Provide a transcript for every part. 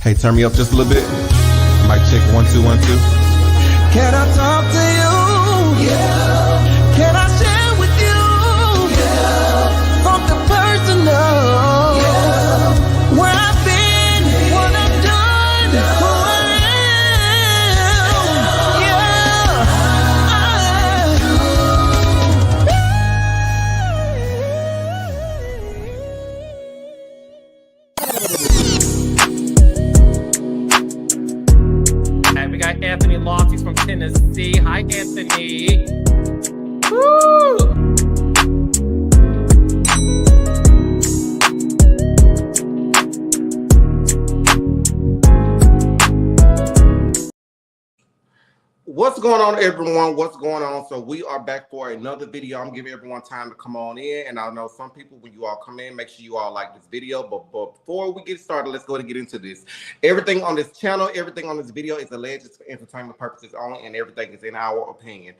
Hey, turn me up just a little bit. Mic check 1 2 1 2. Can I talk to you? Yeah. Can I share with you? Yeah. Something personal. Yeah. Where I've been, what I've done, who I am. We got Anthony Lofties from Tennessee. Hi, Anthony. Woo! What's going on, everyone? What's going on? So we are back for another video. I'm giving everyone time to come on in, and I know some people, when you all come in, make sure you all like this video. But before we get started, let's go ahead and get into this. Everything on this channel, everything on this video is alleged for entertainment purposes only, and everything is in our opinion.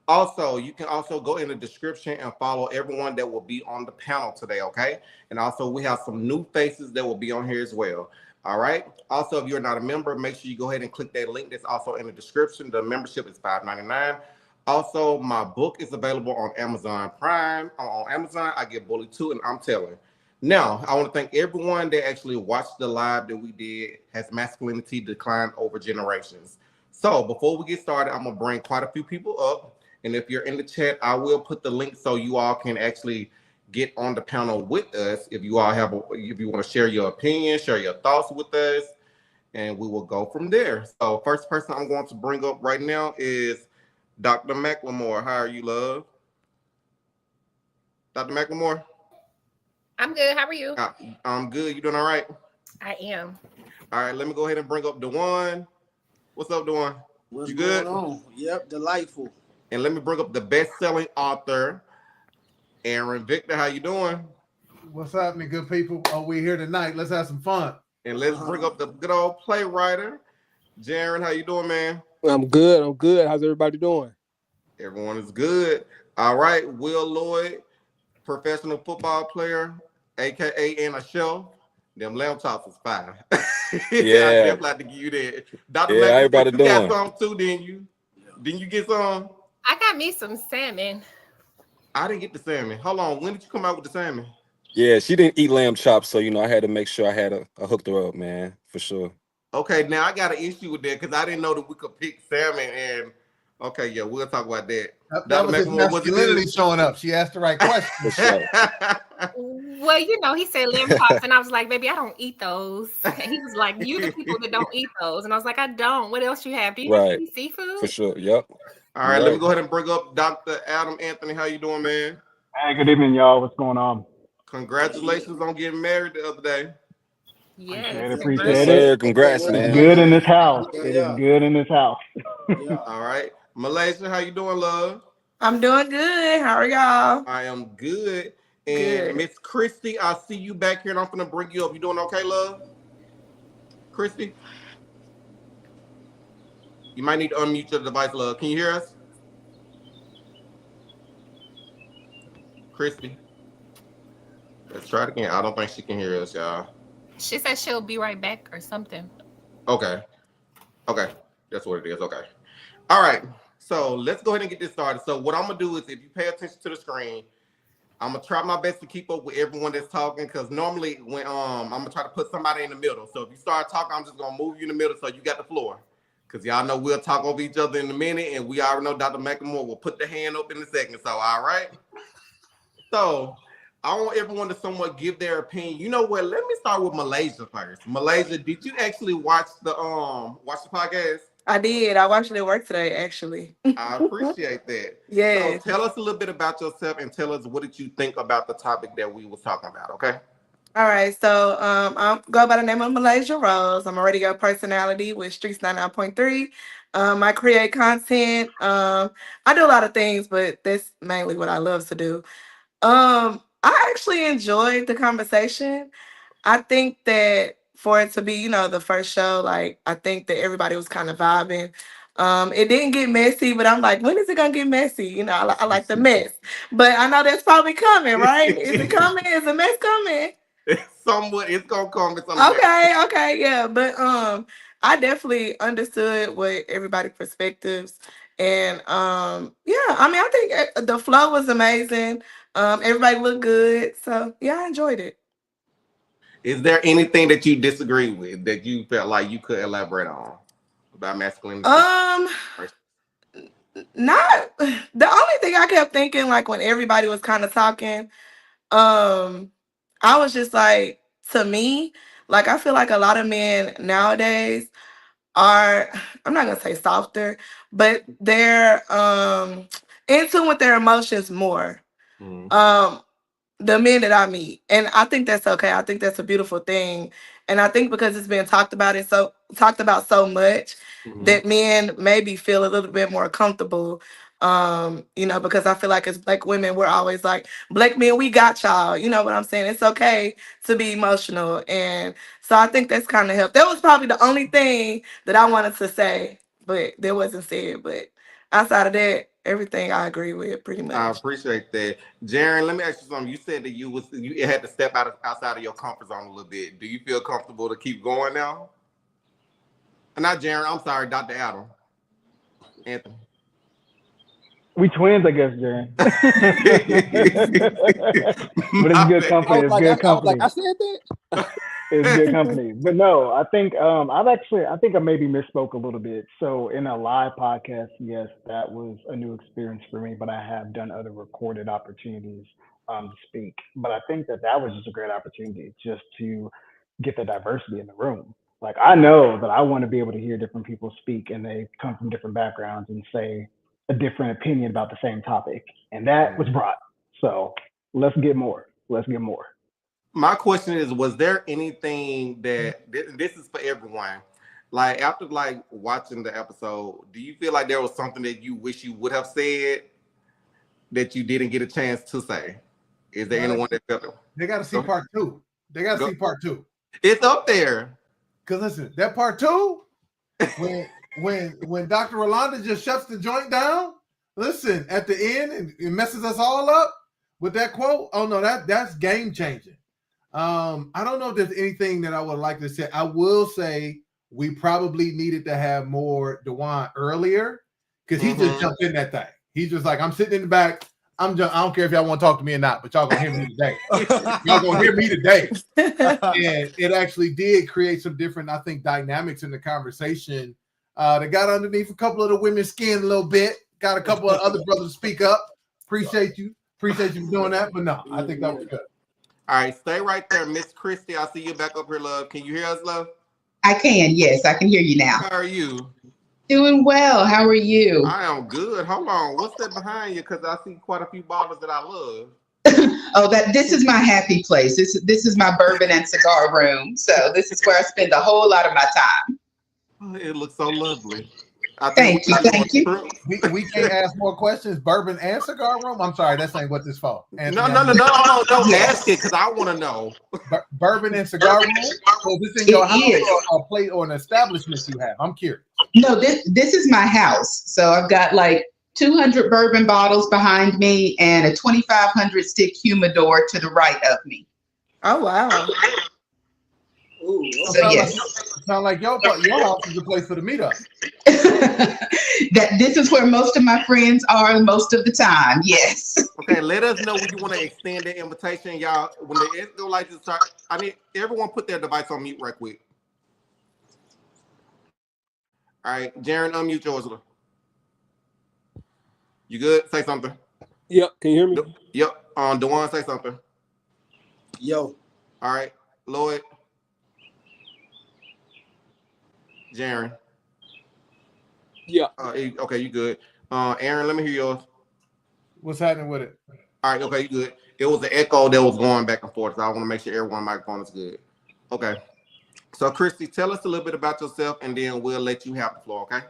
Also, you can also go in the description and follow everyone that will be on the panel today, okay? And also, we have some new faces that will be on here as well. All right. Also, if you're not a member, make sure you go ahead and click that link that's also in the description. The membership is $5.99. Also, my book is available on Amazon Prime. On Amazon, I get Bully 2, and I'm telling. Now, I want to thank everyone that actually watched the live that we did. Has masculinity declined over generations? So before we get started, I'm going to bring quite a few people up. And if you're in the chat, I will put the link so you all can actually get on the panel with us. If you all have, if you want to share your opinion, share your thoughts with us, and we will go from there. So first person I'm going to bring up right now is Dr. McLemore. How are you, love? Dr. McLemore? I'm good. How are you? I'm good. You doing all right? I am. All right, let me go ahead and bring up Dejuan. What's up, Dejuan? What's you good? going on? Yep, delightful. And let me bring up the best-selling author, Aaron Victor. How you doing? What's happening, good people? Oh, we're here tonight. Let's have some fun. And let's bring up the good old playwright, Jaren. How you doing, man? I'm good. I'm good. How's everybody doing? Everyone is good. All right, Will Lloyd, professional football player, aka and a show. Them laptops is fire. Yeah, I definitely like to give you that. Dr. Yeah, everybody you got doing? some too, didn't you? Didn't you get some? I got me some salmon. I didn't get the salmon. Hold on, when did you come out with the salmon? Yeah, she didn't eat lamb chops, so I had to make sure I had a hooked her up, man, for sure. Okay, now I got an issue with that because I didn't know that we could pick salmon. And okay, yeah, we'll talk about that. That was his masculinity showing up. She asked the right question. For sure. Well, he said lamb chops, and I was like, baby, I don't eat those. And he was like, you the people that don't eat those. And I was like, I don't. What else you have? Do you have any seafood? For sure. Yep. All right, let me go ahead and bring up Dr. Adam Anthony. How you doing, man? Hey, good evening, y'all. What's going on? Congratulations on getting married the other day. Yes. Appreciate it. Congrats, man. It's good in this house. Yeah, It yeah. is good in this house. Yeah. All right. Malaysia, how you doing, love? I'm doing good. How are y'all? I am good. And Good. Miss Christy, I see you back here, and I'm going to bring you up. You doing okay, love? Christy? You might need to unmute your device, love. Can you hear us? Christy? Let's try it again. I don't think she can hear us, y'all. She said she'll be right back or something. Okay. Okay. That's what it is. Okay. All right. So let's go ahead and get this started. So what I'm going to do is, if you pay attention to the screen, I'm going to try my best to keep up with everyone that's talking, because normally when I'm going to try to put somebody in the middle. So if you start talking, I'm just going to move you in the middle so you got the floor. Because y'all know we'll talk over each other in a minute, and we already know Dr. McLemore will put the hand up in a second. So, all right? So I want everyone to somewhat give their opinion. You know what? Let me start with Malaysia first. Malaysia, did you actually watch the podcast? I did. I watched it at work today, actually. I appreciate that. Yeah. So tell us a little bit about yourself and tell us what did you think about the topic that we was talking about, okay? All right. So I go by the name of Malaysia Rose. I'm a radio personality with Streets 99.3. I create content. I do a lot of things, but that's mainly what I love to do. I actually enjoyed the conversation. I think that for it to be, the first show, like, I think that everybody was kind of vibing. It didn't get messy, but I'm like, when is it gonna get messy? I like the mess, but I know that's probably coming, right? Is it coming? Is the mess coming? Somewhat, it's gonna come. Okay, yeah, but I definitely understood what everybody's perspectives, and yeah, I mean, I think the flow was amazing. Everybody looked good, so yeah, I enjoyed it. Is there anything that you disagree with that you felt like you could elaborate on about masculinity? Not the only thing I kept thinking, like when everybody was kind of talking, I was just like, to me, like I feel like a lot of men nowadays are, I'm not gonna say softer, but they're in tune with their emotions more. The men that I meet. And I think that's okay. I think that's a beautiful thing. And I think because it's been talked about so much that men maybe feel a little bit more comfortable. Because I feel like as Black women, we're always like, Black men, we got y'all. You know what I'm saying? It's okay to be emotional. And so I think that's kind of helped. That was probably the only thing that I wanted to say, but that wasn't said. But outside of that, everything I agree with pretty much. I appreciate that. Jaren, let me ask you something. You said that you had to step outside of your comfort zone a little bit. Do you feel comfortable to keep going now? Not Jaren, I'm sorry, Dr. Adam. Anthony. We twins, I guess, Jaren. But it's good company. It's good company. I said that. It's good company. But no, I think I maybe misspoke a little bit. So in a live podcast, yes, that was a new experience for me, but I have done other recorded opportunities to speak. But I think that was just a great opportunity just to get the diversity in the room. Like, I know that I want to be able to hear different people speak, and they come from different backgrounds and say a different opinion about the same topic. And that was brought. So let's get more. My question is, was there anything that, this is for everyone, like after like watching the episode, do you feel like there was something that you wish you would have said that you didn't get a chance to say? Is there anyone that felt it? They got to see part two. See part two. It's up there. Cause listen, that part two, when Dr. LaRhonda just shuts the joint down, listen, at the end, and it messes us all up with that quote. Oh no, that's game changing. I don't know if there's anything that I would like to say. I will say we probably needed to have more Dejuan earlier, because he just jumped in that thing. He's just like, I'm sitting in the back. I don't care if y'all want to talk to me or not, but y'all gonna hear me today. Y'all gonna hear me today. And it actually did create some different, I think, dynamics in the conversation. That got underneath a couple of the women's skin a little bit. Got a couple of other brothers to speak up. Appreciate you for doing that. But no, I think that was good. All right, stay right there, Miss Christy. I see you back up here, love. Can you hear us, love? I can, yes, I can hear you now. How are you? Doing well. How are you? I am good. Hold on. What's that behind you? Because I see quite a few bottles that I love. Oh, this is my happy place. This is my bourbon and cigar room. So this is where I spend a whole lot of my time. Oh, it looks so lovely. Thank you. We can't ask more questions. Bourbon and cigar room. I'm sorry, that's ain't what this for. No. Don't ask it, because I want to know. Bourbon and cigar room. So this in your house or a plate or an establishment you have? I'm curious. No, this is my house. So I've got like 200 bourbon bottles behind me and a 2,500 stick humidor to the right of me. Oh wow. Ooh, so yes. Sound like your house is a place for the meetup. This is where most of my friends are most of the time. Yes. Okay, let us know when you want to extend the invitation, y'all. When the Israelites start, I need everyone put their device on mute right quick. All right, Jaren, unmute yours. You good? Say something. Yep. Can you hear me? Yep. Dejuan, say something. Yo. All right, Lloyd. Jaren. Yeah. Okay, you good. Aaron, let me hear yours. What's happening with it? All right, okay, you good. It was an echo that was going back and forth, so I want to make sure everyone's microphone is good. Okay. So, Christy, tell us a little bit about yourself, and then we'll let you have the floor, okay?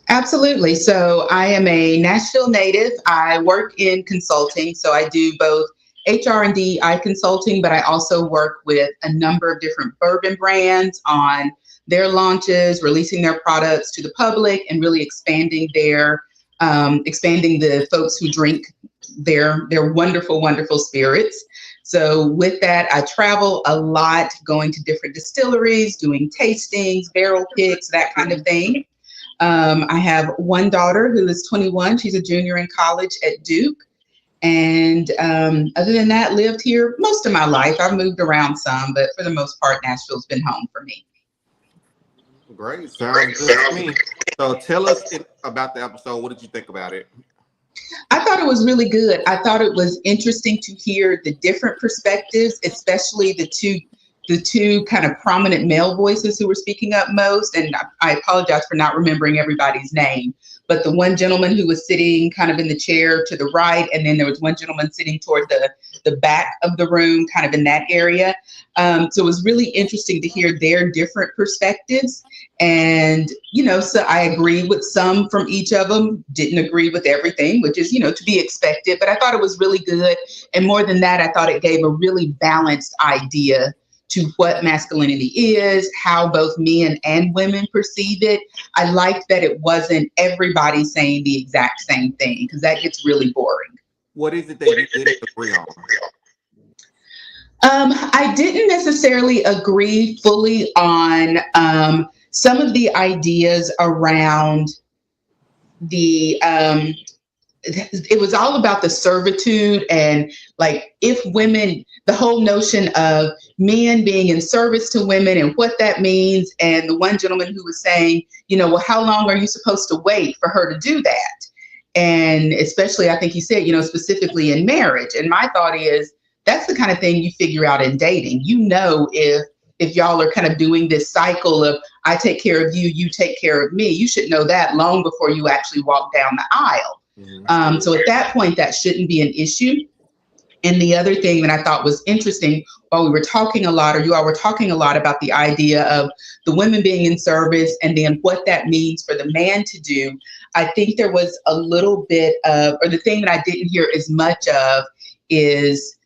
Absolutely. So I am a Nashville native. I work in consulting, so I do both HR&D, consulting, but I also work with a number of different bourbon brands on their launches, releasing their products to the public, and really expanding the folks who drink their wonderful, wonderful spirits. So with that, I travel a lot, going to different distilleries, doing tastings, barrel picks, that kind of thing. I have one daughter who is 21. She's a junior in college at Duke. And other than that, lived here most of my life. I've moved around some, but for the most part, Nashville's been home for me. Great. Sounds good to me. So tell us about the episode. What did you think about it? I thought it was really good. I thought it was interesting to hear the different perspectives, especially the two kind of prominent male voices who were speaking up most. And I apologize for not remembering everybody's name, but the one gentleman who was sitting kind of in the chair to the right, and then there was one gentleman sitting toward the back of the room, kind of in that area. So it was really interesting to hear their different perspectives. And, so I agreed with some from each of them, didn't agree with everything, which is, to be expected. But I thought it was really good. And more than that, I thought it gave a really balanced idea to what masculinity is, how both men and women perceive it. I liked that it wasn't everybody saying the exact same thing, because that gets really boring. What is it that you didn't agree on? I didn't necessarily agree fully on some of the ideas around it was all about the servitude and like if women, the whole notion of men being in service to women and what that means. And the one gentleman who was saying, well, how long are you supposed to wait for her to do that? And especially, I think he said, specifically in marriage. And my thought is, that's the kind of thing you figure out in dating. If y'all are kind of doing this cycle of I take care of you, you take care of me, you should know that long before you actually walk down the aisle. Mm-hmm. So at that point, that shouldn't be an issue. And the other thing that I thought was interesting, while we were talking a lot, or you all were talking a lot about the idea of the women being in service and then what that means for the man to do, I think there was a little bit of, or the thing that I didn't hear as much of is,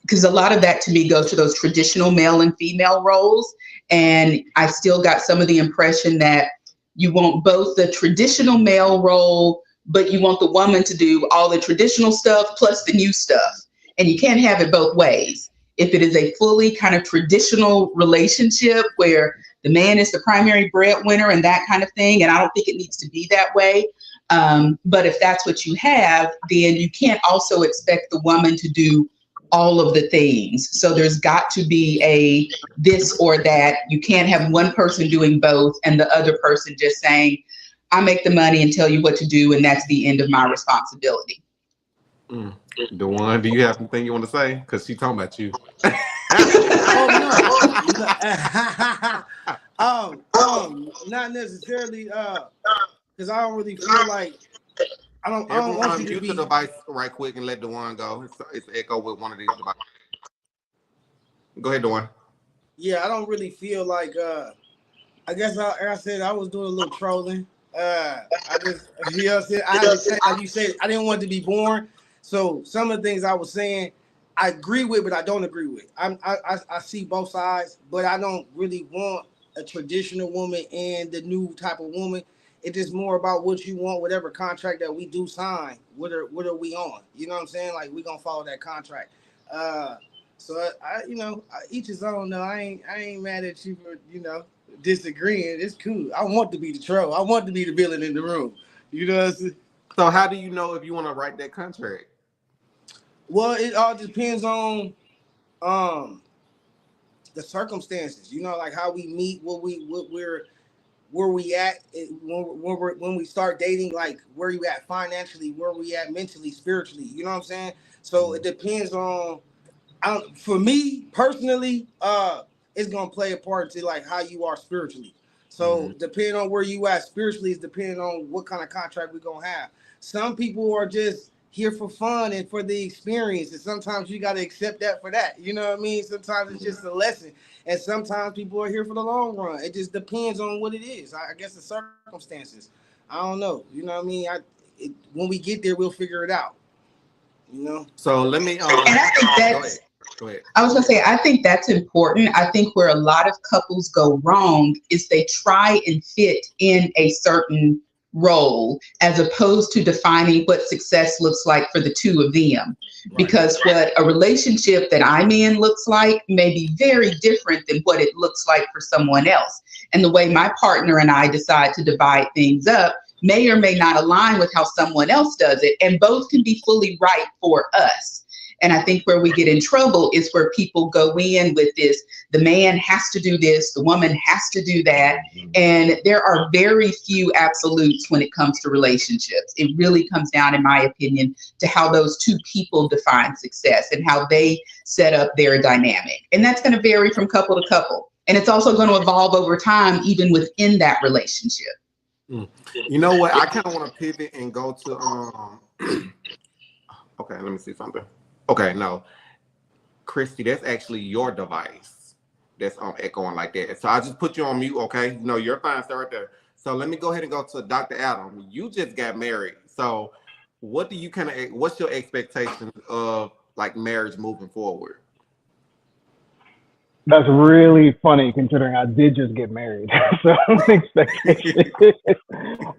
because a lot of that to me goes to those traditional male and female roles. And I still got some of the impression that you want both the traditional male role, but you want the woman to do all the traditional stuff plus the new stuff. And you can't have it both ways. If it is a fully kind of traditional relationship where the man is the primary breadwinner and that kind of thing, and I don't think it needs to be that way. But if that's what you have, then you can't also expect the woman to do all of the things. So there's got to be a this or that. You can't have one person doing both and the other person just saying, I make the money and tell you what to do, and that's the end of my responsibility. Dejuan, do you have something you want to say? Because she's talking about you. Not necessarily, because I don't really feel like I don't want you to mute the device right quick and let Dejuan go. It's echo with one of these devices. Go ahead, Dejuan. Yeah, I don't really feel like. I guess I said I was doing a little trolling. I just, I had to say, like you said, I didn't want it to be boring. So some of the things I was saying, I agree with, but I don't agree with. I see both sides, but I don't really want a traditional woman and the new type of woman. It's just more about what you want, whatever contract that we do sign. What are we on? You know what I'm saying? Like we gonna follow that contract. So each his own. No, I ain't mad at you for disagreeing. It's cool. I want to be the troll. I want to be the villain in the room. You know what I'm saying? So how do you know if you want to write that contract? Well, it all depends on the circumstances. Like how we meet, where we at when we start dating, like where you at financially, where we at mentally, spiritually. You know what I'm saying? So it depends on. For me personally, it's gonna play a part to like how you are spiritually. So depending on where you at spiritually is depending on what kind of contract we're gonna have. Some people are just here for fun and for the experience, and sometimes you got to accept that for that. You know what I mean? Sometimes it's just a lesson, and sometimes people are here for the long run. It just depends on what it is. I guess the circumstances. I don't know. You know what I mean? When we get there, we'll figure it out. So let me. And I think that's. Go ahead. I was gonna say, I think that's important. I think where a lot of couples go wrong is they try and fit in a certain role as opposed to defining what success looks like for the two of them. Because what a relationship that I'm in looks like may be very different than what it looks like for someone else. And the way my partner and I decide to divide things up may or may not align with how someone else does it. And both can be fully right for us. And I think where we get in trouble is where people go in with this, the man has to do this, the woman has to do that. And there are very few absolutes when it comes to relationships. It really comes down, in my opinion, to how those two people define success and how they set up their dynamic. And that's going to vary from couple to couple. And it's also going to evolve over time, even within that relationship. You know what? I kind of want to pivot and go to, okay, let me see something. Okay, no, Christy, that's actually your device that's echoing like that. So I just put you on mute, okay? No, you're fine, stay right there. So let me go ahead and go to Dr. Adam. You just got married. So what do you what's your expectations of like marriage moving forward? That's really funny considering I did just get married. So expectations.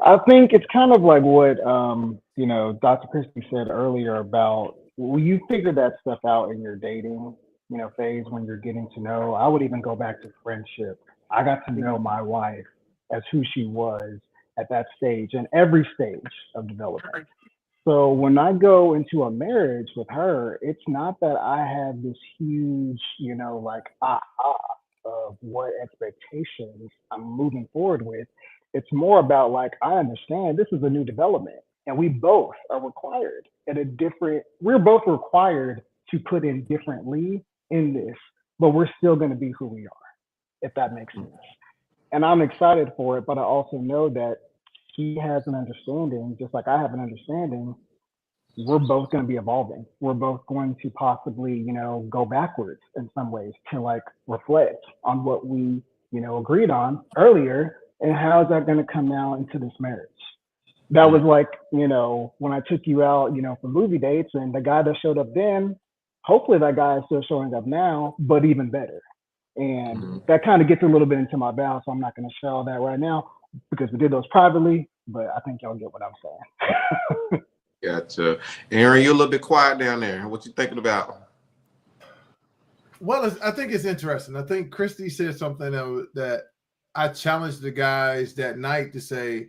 I think it's kind of like what Dr. Christie said earlier about, well, you figure that stuff out in your dating, phase when you're getting to know. I would even go back to friendship. I got to know my wife as who she was at that stage and every stage of development. So when I go into a marriage with her, it's not that I have this huge, of what expectations I'm moving forward with. It's more about like, I understand this is a new development and we both are required we're both required to put in differently in this, but we're still going to be who we are, if that makes sense. And I'm excited for it, but I also know that he has an understanding, just like I have an understanding, we're both going to be evolving. We're both going to possibly, go backwards in some ways to like reflect on what we, agreed on earlier and how is that going to come now into this marriage. That was like, when I took you out, for movie dates and the guy that showed up then, hopefully that guy is still showing up now, but even better. And that kind of gets a little bit into my vow, so I'm not going to share all that right now because we did those privately, but I think y'all get what I'm saying. Gotcha. Aaron, you're a little bit quiet down there. What you thinking about? Well, I think it's interesting. I think Christy said something that I challenged the guys that night to say,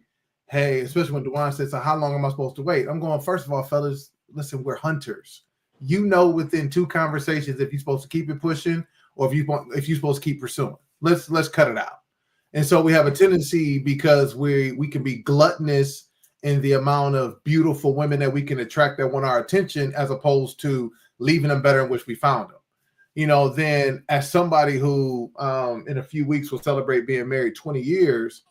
hey, especially when Dejuan said, so how long am I supposed to wait? I'm going, first of all, fellas, listen, we're hunters. Within two conversations if you're supposed to keep it pushing or if you're supposed to keep pursuing. Let's cut it out. And so we have a tendency, because we can be gluttonous in the amount of beautiful women that we can attract that want our attention, as opposed to leaving them better in which we found them. Then as somebody who in a few weeks will celebrate being married 20 years,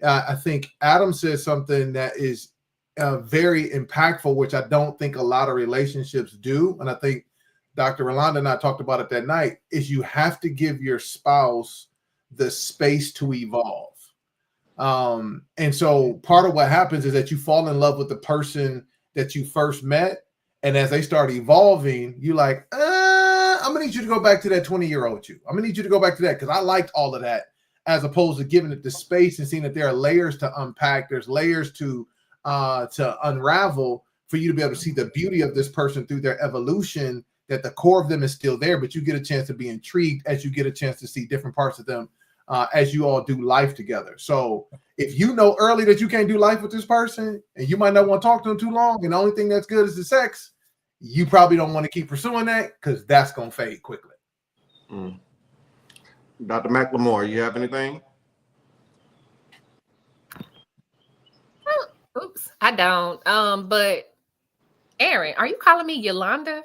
I think Adam said something that is very impactful, which I don't think a lot of relationships do. And I think Dr. LaRhonda and I talked about it that night, is you have to give your spouse the space to evolve. And so part of what happens is that you fall in love with the person that you first met. And as they start evolving, you're like, I'm going to need you to go back to that 20-year-old you. I'm going to need you to go back to that because I liked all of that, as opposed to giving it the space and seeing that there are layers to unpack. There's layers to unravel for you to be able to see the beauty of this person through their evolution, that the core of them is still there, but you get a chance to be intrigued as you get a chance to see different parts of them as you all do life together. So if you know early that you can't do life with this person and you might not want to talk to them too long, and the only thing that's good is the sex, you probably don't want to keep pursuing that because that's going to fade quickly. Dr. McLemore, you have anything? Oops, I don't. But Aaron, are you calling me Yolanda?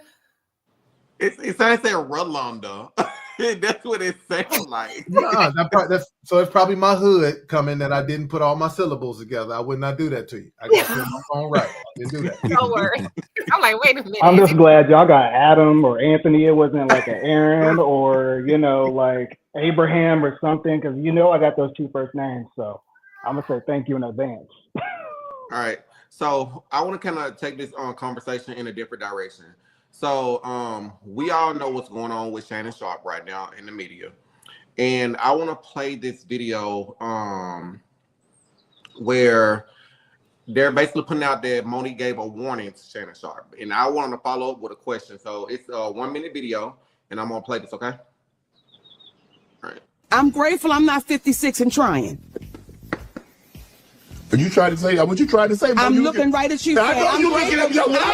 It sounds like LaRhonda. That's what it sounds like. So it's probably my hood coming that I didn't put all my syllables together. I would not do that to you. I got to my phone right. I didn't do that. Don't worry. I'm like, wait a minute. I'm just glad y'all got Adam or Anthony. It wasn't like an Aaron or, like Abraham or something, because I got those two first names. So I'm going to say thank you in advance. All right. So I want to kind of take this conversation in a different direction. So we all know what's going on with Shannon Sharpe right now in the media. And I want to play this video where they're basically putting out that Monique gave a warning to Shannon Sharpe, and I want to follow up with a question. So it's a 1 minute video, and I'm gonna play this. Okay. All right. I'm grateful I'm not 56 and trying. You tried to say what you tried to say. I'm looking right at you. I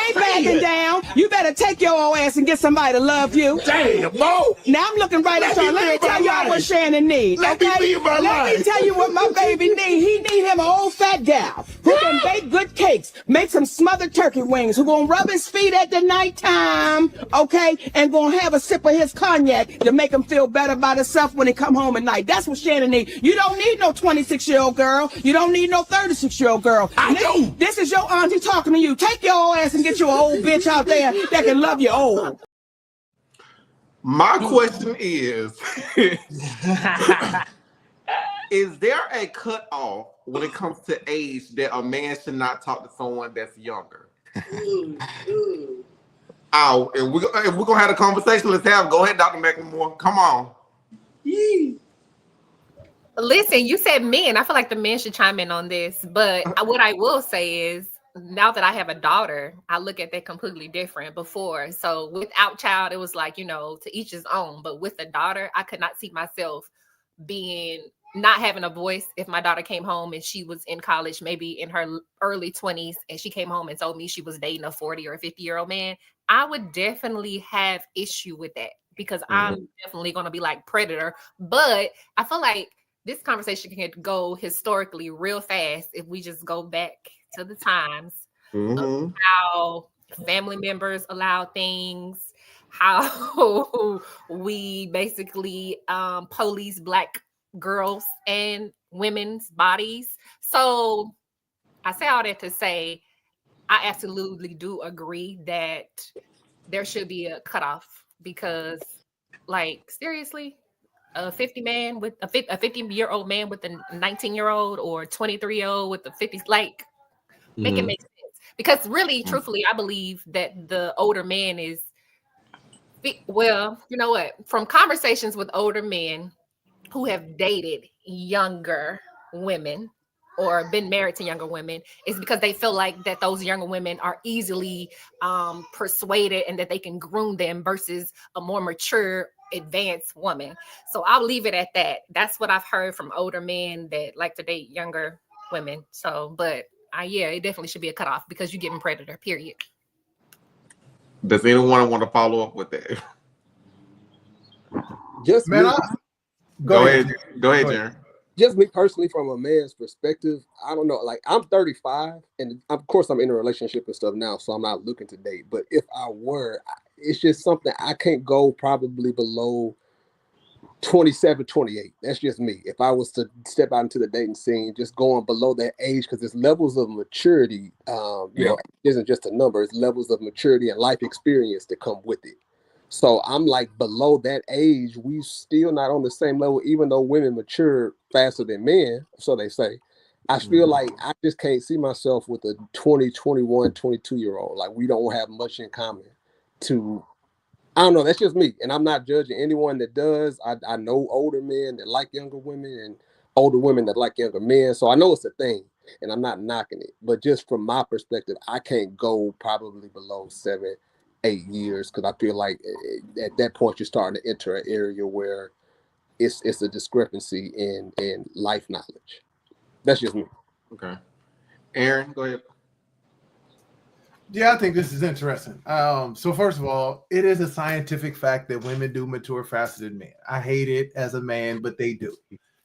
ain't backing down. You better take your old ass and get somebody to love you. Damn, Mo. Now I'm looking right at y'all. Let me tell y'all what Shannon needs. Let me tell you what my baby needs. He need him an old fat gal who can bake good cakes, make some smothered turkey wings, who gonna rub his feet at the nighttime, okay, and gonna have a sip of his cognac to make him feel better about himself when he come home at night. That's what Shannon needs. You don't need no 26-year-old girl. You don't need no 36-year-old girl. This is your auntie talking to you. Take your old ass and get you an old bitch out there that can love you old. My question is there a cutoff when it comes to age that a man should not talk to someone that's younger? Oh, and we're going to have a conversation. Let's have. Go ahead, Dr. McLemore. Come on. Listen, you said men. I feel like the men should chime in on this. But what I will say is, now that I have a daughter, I look at that completely different before. So without child, it was like, to each his own. But with a daughter, I could not see myself not having a voice if my daughter came home and she was in college, maybe in her early 20s, and she came home and told me she was dating a 40 or 50-year-old man. I would definitely have issue with that because I'm definitely going to be like predator. But I feel like this conversation can go historically real fast if we just go back to the times of how family members allow things, how we basically police Black girls and women's bodies. So I say all that to say, I absolutely do agree that there should be a cutoff because, like, seriously, a 50-year-old man with a 19-year-old or 23-year-old with a 50, like, make it make sense. Because really, truthfully, I believe that the older man is, well, you know what? From conversations with older men who have dated younger women or been married to younger women, is because they feel like that those younger women are easily persuaded and that they can groom them versus a more mature, advanced woman. So I'll leave it at that. That's what I've heard from older men that like to date younger women. So, but yeah, it definitely should be a cutoff because you're getting predator, period. Does anyone want to follow up with that? Just Man, go ahead, Jaren. Just me personally, from a man's perspective, I don't know. Like, I'm 35, and of course I'm in a relationship and stuff now, so I'm not looking to date. But if I were, it's just something I can't go probably below 27, 28. That's just me. If I was to step out into the dating scene, just going below that age, because there's levels of maturity. It isn't just a number; it's levels of maturity and life experience that come with it. So I'm like below that age, we still not on the same level, even though women mature faster than men, so they say. I feel like I just can't see myself with a 20, 21, 22-year-old. Like, we don't have much in common I don't know, that's just me. And I'm not judging anyone that does. I know older men that like younger women and older women that like younger men. So I know it's a thing and I'm not knocking it. But just from my perspective, I can't go probably below 7, 8 years, because I feel like at that point you're starting to enter an area where it's a discrepancy in life knowledge. That's just me. Okay. Aaron, go ahead. Yeah, I think this is interesting. So first of all, it is a scientific fact that women do mature faster than men. I hate it as a man, but they do.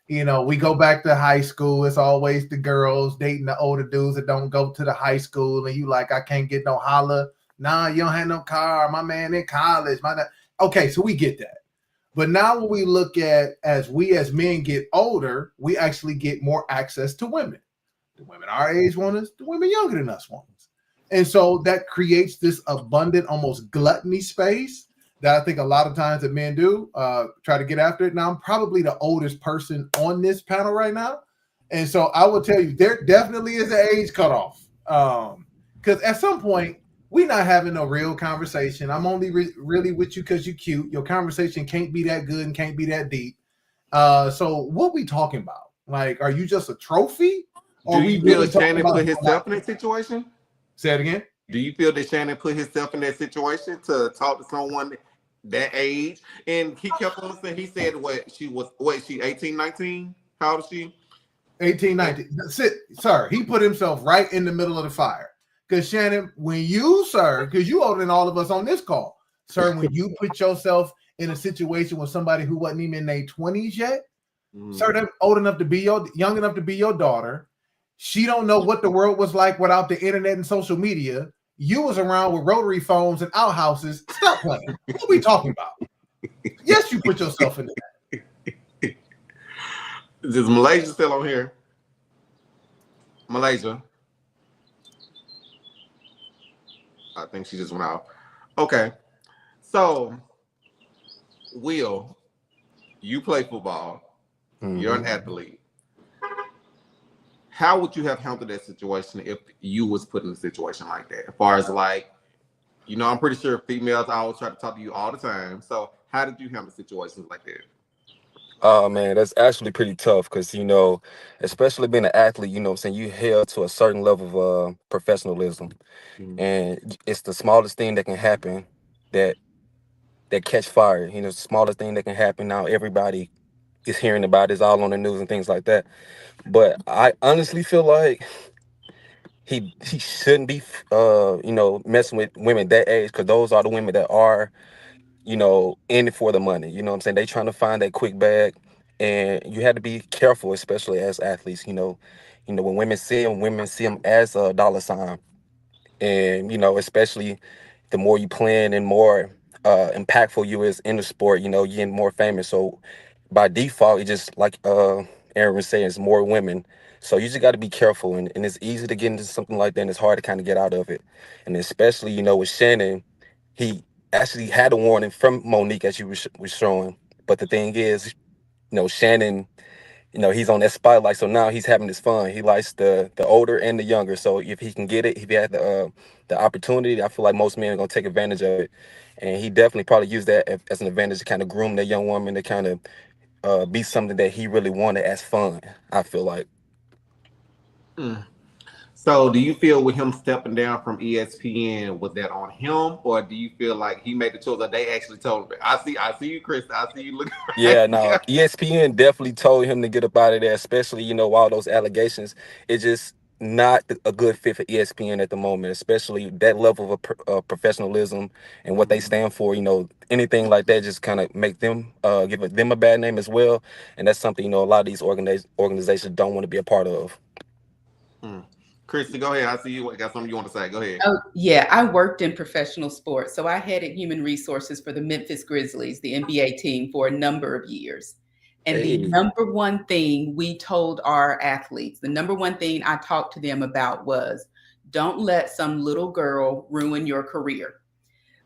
We go back to high school. It's always the girls dating the older dudes that don't go to the high school, and you like, I can't get no holla. Nah, you don't have no car. My man in college. Okay, so we get that. But now when we look at as men get older, we actually get more access to women. The women our age want us, the women younger than us want us. And so that creates this abundant, almost gluttony space that I think a lot of times that men do try to get after it. Now, I'm probably the oldest person on this panel right now. And so I will tell you, there definitely is an age cutoff. Because at some point, we're not having no real conversation. I'm only really with you because you're cute. Your conversation can't be that good and can't be that deep. So what we talking about? Like, are you just a trophy? Are Do we you feel really talking Shannon about? put himself in that situation? Say it again. Do you feel that Shannon put himself in that situation to talk to someone that age? And he kept on saying, he said she 18, 19? How old is she? 18, 19. Sir, he put himself right in the middle of the fire. Because Shannon, when you, sir, because you older than all of us on this call, sir, when you put yourself in a situation with somebody who wasn't even in their 20s yet, sir, they're young enough to be your daughter. She don't know what the world was like without the internet and social media. You was around with rotary phones and outhouses. Stop playing. What are we talking about? Yes, you put yourself in that. Is Malaysia still on here? Malaysia. I think she just went out. Okay. So, Will, you play football. You're an athlete. How would you have handled that situation if you was put in a situation like that? As far as like, you know, I'm pretty sure females always try to talk to you all the time. So how did you handle situations like that? Oh man, that's actually pretty tough because, you know, especially being an athlete, you know what I'm saying, you held to a certain level of professionalism. And it's the smallest thing that can happen that catch fire. You know, it's the smallest thing that can happen. Now everybody is hearing about it, it's all on the news and things like that. But I honestly feel like he shouldn't be you know, messing with women that age, because those are the women that are, you know, in it for the money. You know what I'm saying? They trying to find that quick bag, and you have to be careful, especially as athletes. You know, when women see them as a dollar sign, and you know, especially the more you plan and more impactful you is in the sport, you know, you're getting more famous. So by default, it just like Aaron was saying, it's more women. So you just got to be careful, and it's easy to get into something like that, and it's hard to kind of get out of it. And especially, you know, with Shannon, he actually had a warning from Monique as you was showing. But the thing is, you know, Shannon, you know, he's on that spotlight, so now he's having his fun. He likes the older and the younger. So if he can get it, if he had the opportunity, I feel like most men are gonna take advantage of it. And he definitely probably used that as an advantage to kind of groom that young woman to kind of be something that he really wanted as fun, I feel like. So do you feel with him stepping down from ESPN, was that on him, or do you feel like he made the choice that they actually told him? I see you, Chris. I see you looking. Yeah, no, ESPN definitely told him to get up out of there, especially, you know, all those allegations. It's just not a good fit for ESPN at the moment, especially that level of professionalism and what they stand for. You know, anything like that just kind of make them give them a bad name as well. And that's something, you know, a lot of these organizations don't want to be a part of. Christy, go ahead. I see you got something you want to say. Go ahead. Oh, yeah. I worked in professional sports. So I headed human resources for the Memphis Grizzlies, the NBA team, for a number of years. And the number one thing we told our athletes, the number one thing I talked to them about was, don't let some little girl ruin your career.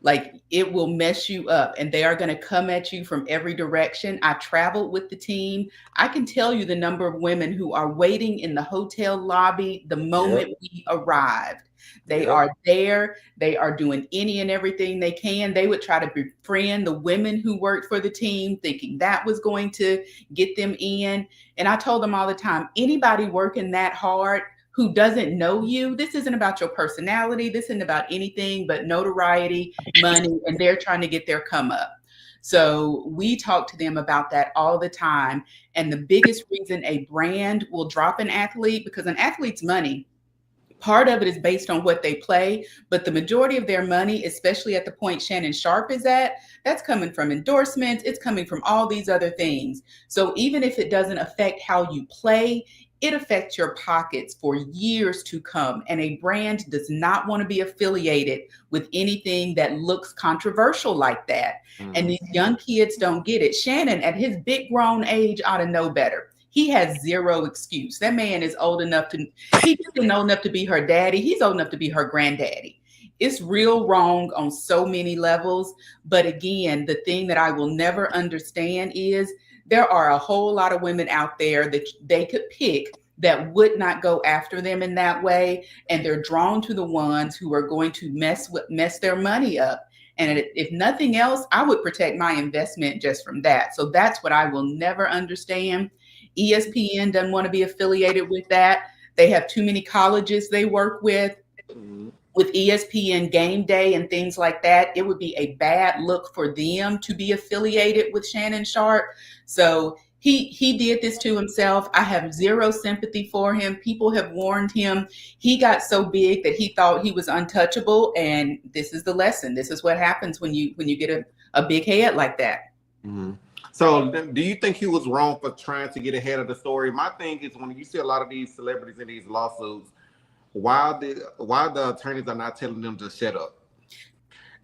Like, it will mess you up, and they are going to come at you from every direction. I traveled with the team. I can tell you the number of women who are waiting in the hotel lobby the moment we arrived. They are there. They are doing any and everything they can. They would try to befriend the women who worked for the team, thinking that was going to get them in. And I told them all the time, anybody working that hard who doesn't know you, this isn't about your personality. This isn't about anything but notoriety, money, and they're trying to get their come up. So we talk to them about that all the time. And the biggest reason a brand will drop an athlete, because an athlete's money, part of it is based on what they play, but the majority of their money, especially at the point Shannon Sharpe is at, that's coming from endorsements. It's coming from all these other things. So even if it doesn't affect how you play, it affects your pockets for years to come. And a brand does not want to be affiliated with anything that looks controversial like that. And these young kids don't get it. Shannon, at his big grown age, ought to know better. He has zero excuse. That man is old enough to, he isn't old enough to be her daddy. He's old enough to be her granddaddy. It's real wrong on so many levels. But again, the thing that I will never understand is there are a whole lot of women out there that they could pick that would not go after them in that way. And they're drawn to the ones who are going to mess their money up. And if nothing else, I would protect my investment just from that. So that's what I will never understand. ESPN doesn't want to be affiliated with that. They have too many colleges they work with ESPN Game Day and things like that. It would be a bad look for them to be affiliated with Shannon Sharpe. So he did this to himself. I have zero sympathy for him. People have warned him. He got so big that he thought he was untouchable. And this is the lesson. This is what happens when you get a big head like that. Mm-hmm. So do you think he was wrong for trying to get ahead of the story? My thing is, when you see a lot of these celebrities in these lawsuits, why the attorneys are not telling them to shut up?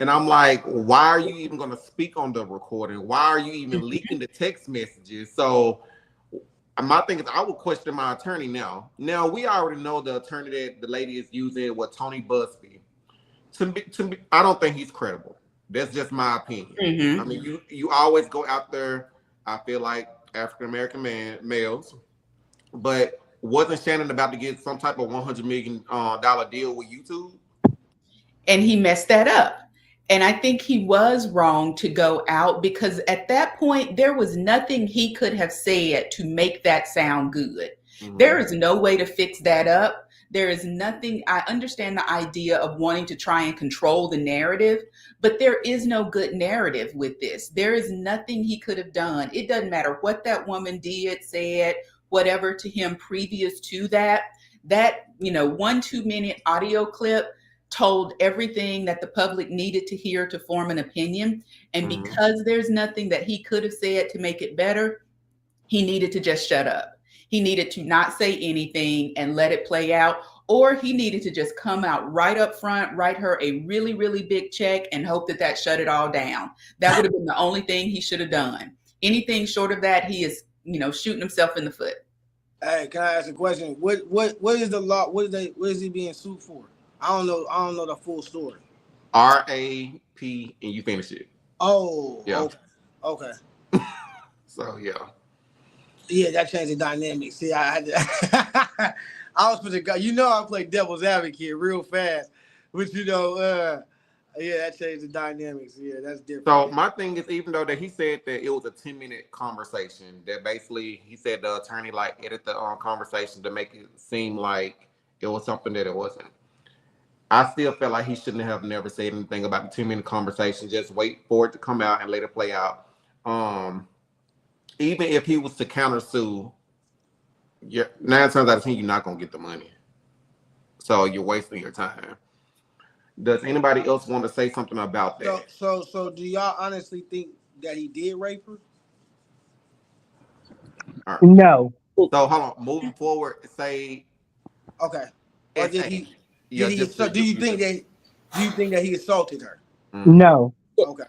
And I'm like, why are you even going to speak on the recording? Why are you even leaking the text messages? So my thing is, I would question my attorney now. Now, we already know the attorney that the lady is using with Tony Busby. To me, I don't think he's credible. That's just my opinion. Mm-hmm. I mean, you always go after, I feel like, African-American males. But wasn't Shannon about to get some type of $100 million deal with YouTube? And he messed that up. And I think he was wrong to go out, because at that point, there was nothing he could have said to make that sound good. Mm-hmm. There is no way to fix that up. There is nothing. I understand the idea of wanting to try and control the narrative, but there is no good narrative with this. There is nothing he could have done. It doesn't matter what that woman did, said, whatever to him previous to that 1-2 minute audio clip told everything that the public needed to hear to form an opinion. And because there's nothing that he could have said to make it better, he needed to just shut up. He needed to not say anything and let it play out, or he needed to just come out right up front, write her a really, really big check and hope that shut it all down. That would have been the only thing he should have done. Anything short of that, he is, shooting himself in the foot. Hey, can I ask a question? What is the law? What is he being sued for? I don't know the full story. RAP, and you finish it. Oh, yeah. Okay. So yeah. Yeah, that changed the dynamic. See, I was supposed to go. I play devil's advocate real fast, but yeah, that changed the dynamics. Yeah, that's different. So my thing is, even though that he said that it was a 10-minute conversation, that basically he said the attorney edited the conversation to make it seem like it was something that it wasn't. I still felt like he shouldn't have never said anything about the 10-minute conversation. Just wait for it to come out and let it play out. Even if he was to countersue, 9 times out of 10, you're not gonna get the money. So you're wasting your time. Does anybody else want to say something about that? So do y'all honestly think that he did rape her? Right. No. So hold on. Moving forward, say. Okay. Or did he? Yeah, do you think that he assaulted her? No. Okay.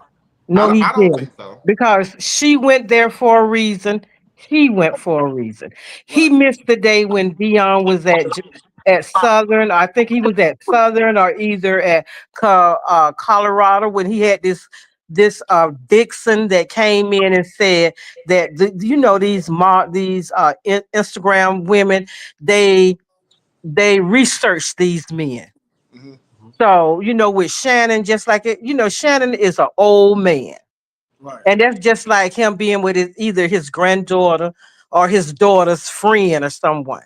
No, he I don't didn't. think so. Because she went there for a reason. He went for a reason. He missed the day when Dejuan was at Southern. I think he was at Southern or either at Colorado when he had this Dixon that came in and said that these Instagram women, they research these men. Mm-hmm. So, with Shannon, just like it, Shannon is an old man. Right. And that's just like him being with either his granddaughter or his daughter's friend or someone.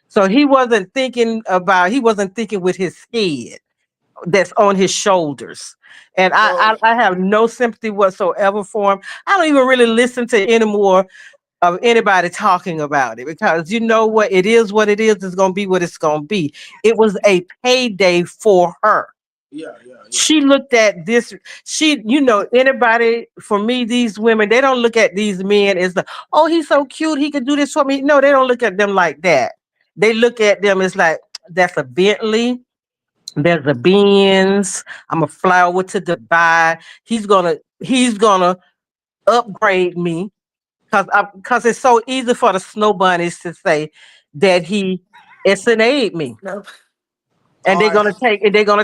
So he wasn't thinking with his head that's on his shoulders. And I have no sympathy whatsoever for him. I don't even really listen to any more of anybody talking about it, because you know what? It is what it is. It's going to be what it's going to be. It was a payday for her. Yeah. She looked at this. Anybody, for me, these women, they don't look at these men as oh, he's so cute, he could do this for me. No, they don't look at them like that. They look at them as like, that's a Bentley, there's a Benz, I'm a fly over to Dubai. He's gonna upgrade me, because it's so easy for the snow bunnies to say that he SNA'd me. Nope. And they're gonna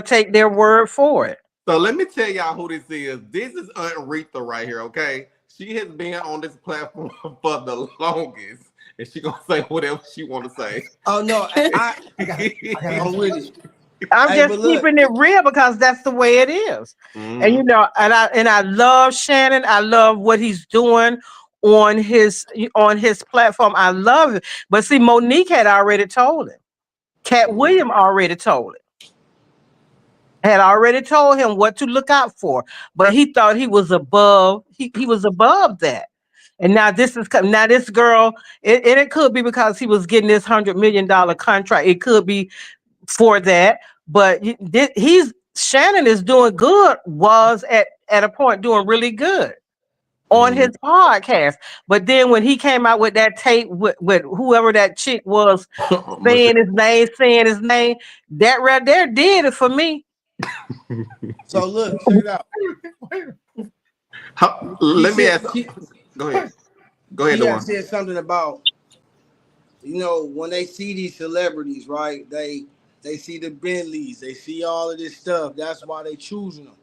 take their word for it. So let me tell y'all who this is. This is Aunt Aretha right here, okay? She has been on this platform for the longest, and she gonna say whatever she want to say. Oh no, I'm with it. I'm just keeping it real because that's the way it is. And and I love Shannon. I love what he's doing on his platform. I love it. But see, Monique had already told him. Cat William already told it. Had already told him what to look out for, but he thought he was above. He was above that. And now this is now this girl, and it could be because he was getting this $100 million contract. It could be for that, but he's Shannon is doing good. Was at a point doing really good on his podcast. But then when he came out with that tape with whoever that chick was saying his name, that right there did it for me. So look, check it out. Let me ask. Go ahead. Go ahead, Dejuan. Said something about, when they see these celebrities, right? They see the Bentleys, they see all of this stuff. That's why they choosing them.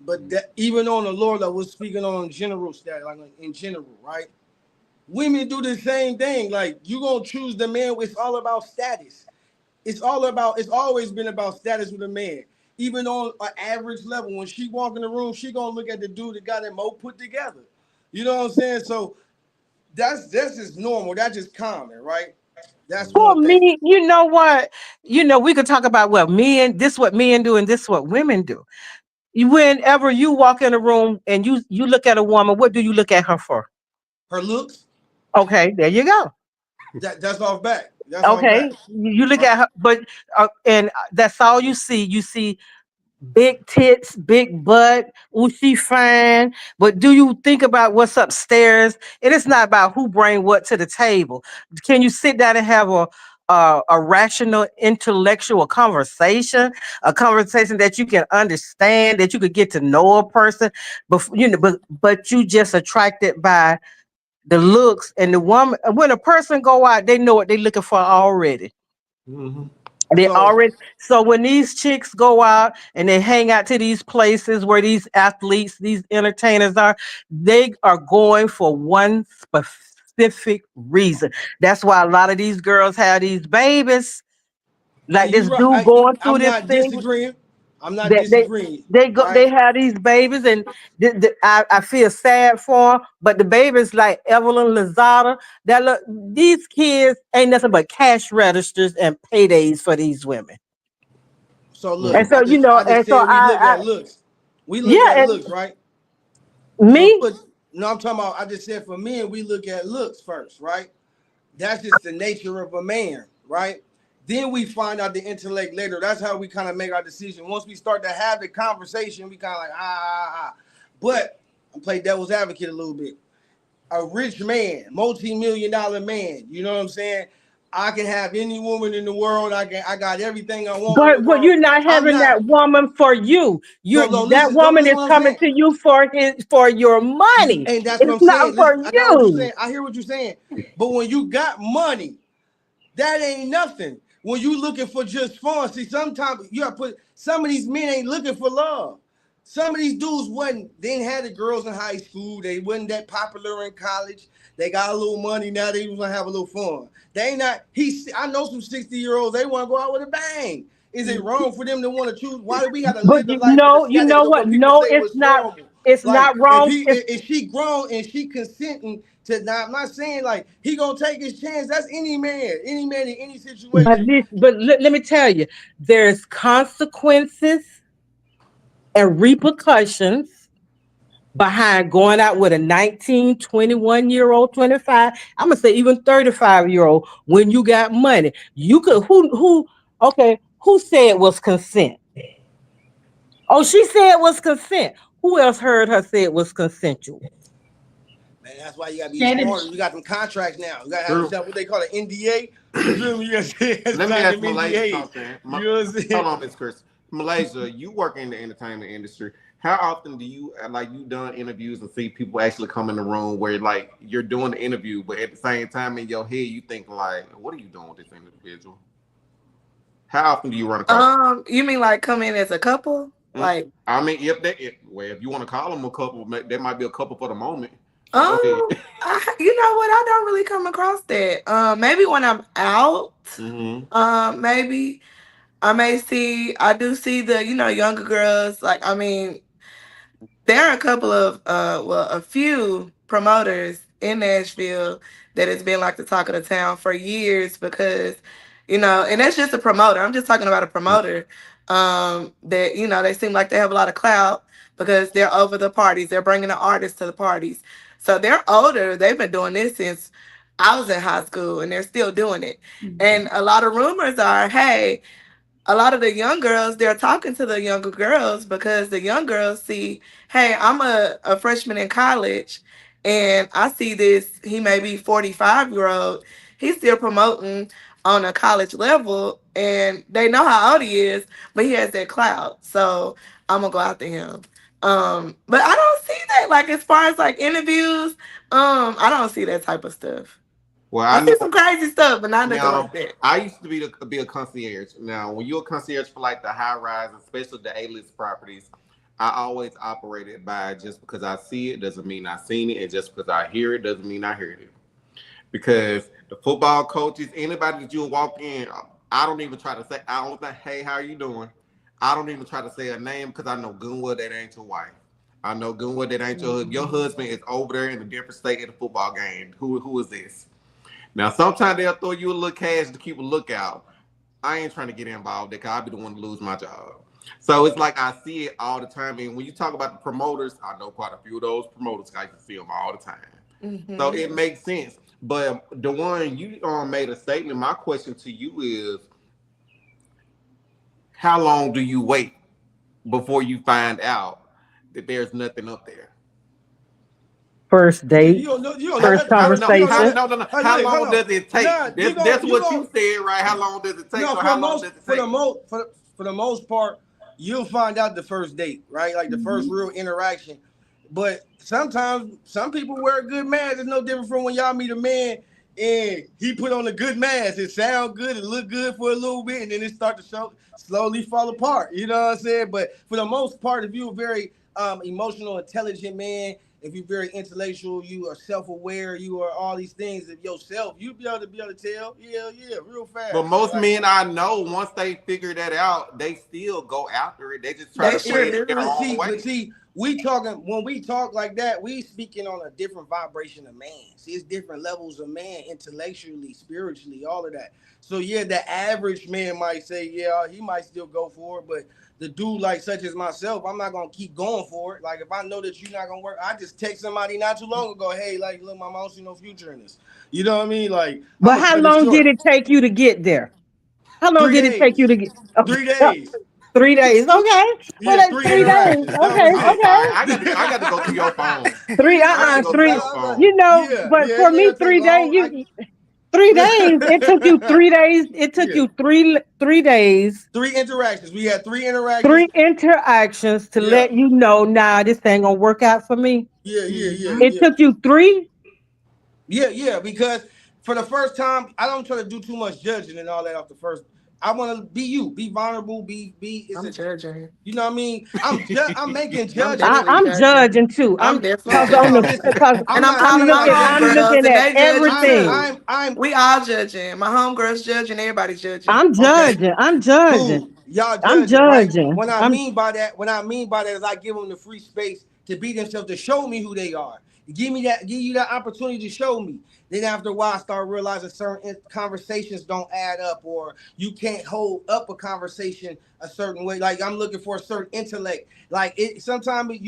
But even on the Lord, I was speaking on general stat, like in general, right? Women do the same thing. Like, you gonna choose the man. It's all about status. It's always been about status with a man. Even on an average level, when she walk in the room, she gonna look at the dude that got it more put together. You know what I'm saying? So that's just normal. That's just common, right? That's for one thing. me. You know what? We could talk about what men do, and this what women do. Whenever you walk in a room and you look at a woman, what do you look at her for? Her looks. Okay, there you go. That's off back. That's Okay, off back. you look at her, but and that's all you see. You see big tits, big butt. Oh, she fine. But do you think about what's upstairs? It is not about who bring what to the table. Can you sit down and have a rational, intellectual conversation, a conversation that you can understand, that you could get to know a person, but you just attracted by the looks and the woman. When a person go out, they know what they're looking for already. Mm-hmm. So when these chicks go out and they hang out to these places where these athletes, these entertainers are, they are going for one specific reason. That's why a lot of these girls have these babies. Like this dude going through this thing. I'm not disagreeing. They have these babies, and I feel sad for them. But the babies like Evelyn Lozada, these kids ain't nothing but cash registers and paydays for these women. So look, and so we look at looks. We look at looks, right? Me? No, I'm talking about. I just said for men, we look at looks first, right? That's just the nature of a man, right? Then we find out the intellect later. That's how we kind of make our decision. Once we start to have the conversation, we kind of like, But I play devil's advocate a little bit. A rich man, multi-million-dollar man, you know what I'm saying? I can have any woman in the world. I got everything I want. But you're not having that woman for you. That woman is coming to you for your money. And that's what I'm saying. for I you. got what you're saying. I hear what you're saying. But when you got money, that ain't nothing. When you looking for just fun, see, sometimes you gotta put some of these men ain't looking for love. Some of these dudes didn't have the girls in high school. They wasn't that popular in college. They got a little money now. They want to have a little fun. They ain't not. I know some 60-year-olds. They want to go out with a bang. Is it wrong for them to want to choose? Why do we have to live the life? You know what? No, it's not. Normal? It's not wrong. If she grown and she consenting to, now I'm not saying like he gonna take his chance. That's any man in any situation. But let me tell you, there's consequences and repercussions behind going out with a 19, 21-year-old, 25, I'm gonna say even 35-year-old. When you got money, you could who said it was consent? Oh, she said it was consent. Who else heard her say it was consensual? Man, that's why you gotta be smart. You got some contracts now. You gotta have what they call an NDA. You feel me? Let me ask Malaysia something. Hold on, Miss Chris. Malaysia, you work in the entertainment industry. How often do you you done interviews and see people actually come in the room where like you're doing the interview, but at the same time in your head you think like, what are you doing with this individual? How often do you run across? You mean like come in as a couple? Like, I mean, if you want to call them a couple, there might be a couple for the moment. you know what? I don't really come across that. Maybe when I'm out, maybe I do see the, younger girls. Like, I mean, there are a couple of, a few promoters in Nashville that has been like the talk of the town for years because, you know, and that's just a promoter. I'm just talking about a promoter that, you know, they seem like they have a lot of clout because they're over the parties. They're bringing the artists to the parties. So they're older. They've been doing this since I was in high school, and they're still doing it. And a lot of rumors are, hey, a lot of the young girls, they're talking to the younger girls because the young girls see, hey, I'm a freshman in college, and I see this, he may be 45-year-old, he's still promoting on a college level, and they know how old he is, but he has that clout. So I'm gonna go after him. But I don't see that, like, as far as like interviews, I don't see that type of stuff. Well, I I see know some crazy stuff, but not nothing now. like that. I used to be a concierge. Now, when you're a concierge for like the high rise, especially the A-list properties, I always operated by just because I see it doesn't mean I seen it, and just because I hear it doesn't mean I heard it. Because the football coaches, anybody that you walk in, I don't even try to say, I don't think, hey, how you doing? I don't even try to say a name because I know good well that ain't your wife. I know good well that ain't your husband is over there in a different state at the football game. Who is this? Now, sometimes they'll throw you a little cash to keep a lookout. I ain't trying to get involved because I'll be the one to lose my job. So it's like I see it all the time. And when you talk about the promoters, I know quite a few of those promoters. I can see them all the time. So it makes sense. But Dejuan, you made a statement. My question to you is, how long do you wait before you find out that there's nothing up there? First date, first conversation. No. How long does it take? That's what you said, right? How long does it take? No, so how long does it take? For the most part, you'll find out the first date, right? Like the first real interaction. But sometimes some people wear a good mask. It's no different from when y'all meet a man and he put on a good mask. It sound good, it look good for a little bit, and then it start to slowly fall apart. You know what I'm saying? But for the most part, if you're a very emotional, intelligent man, if you're very intellectual, you are self-aware, you are all these things of yourself, you'll be able to tell, yeah, real fast. But most men I know, once they figure that out, they still go after it. They just try to play it their own way. But see, when we talk like that, we speaking on a different vibration of man. See, it's different levels of man, intellectually, spiritually, all of that. So yeah, the average man might say, yeah, he might still go for it, but the dude like such as myself, I'm not gonna keep going for it. Like if I know that you're not gonna work, I just text somebody not too long ago, hey, like look, mama, I don't see no future in this. You know what I mean? Like, but how long did it take you to get there? How long did it take you to get? 3 days. 3 days, okay. Yeah, well, 3 3 days, okay. I got to go through your phone. 3. You know, but for me, 3 days. 3 days. It took you 3 days. It took you 3 days. 3 interactions. We had 3 interactions. 3 interactions to let you know, nah, this ain't gonna work out for me. Yeah. It took you 3. Yeah. Because for the first time, I don't try to do too much judging and all that off the first. I want to be you, be vulnerable, be. I'm judging. You know what I mean? I'm making judgment. I'm judging too. I'm definitely and I'm looking at everything. We all judging. My homegirls judging. Everybody's judging. I'm judging. I'm judging. Cool. Y'all judging. I'm judging. Right? What I mean by that is I give them the free space to be themselves, to show me who they are. Give you that opportunity to show me. Then after a while, I start realizing certain conversations don't add up, or you can't hold up a conversation a certain way. Like I'm looking for a certain intellect. Like it sometimes I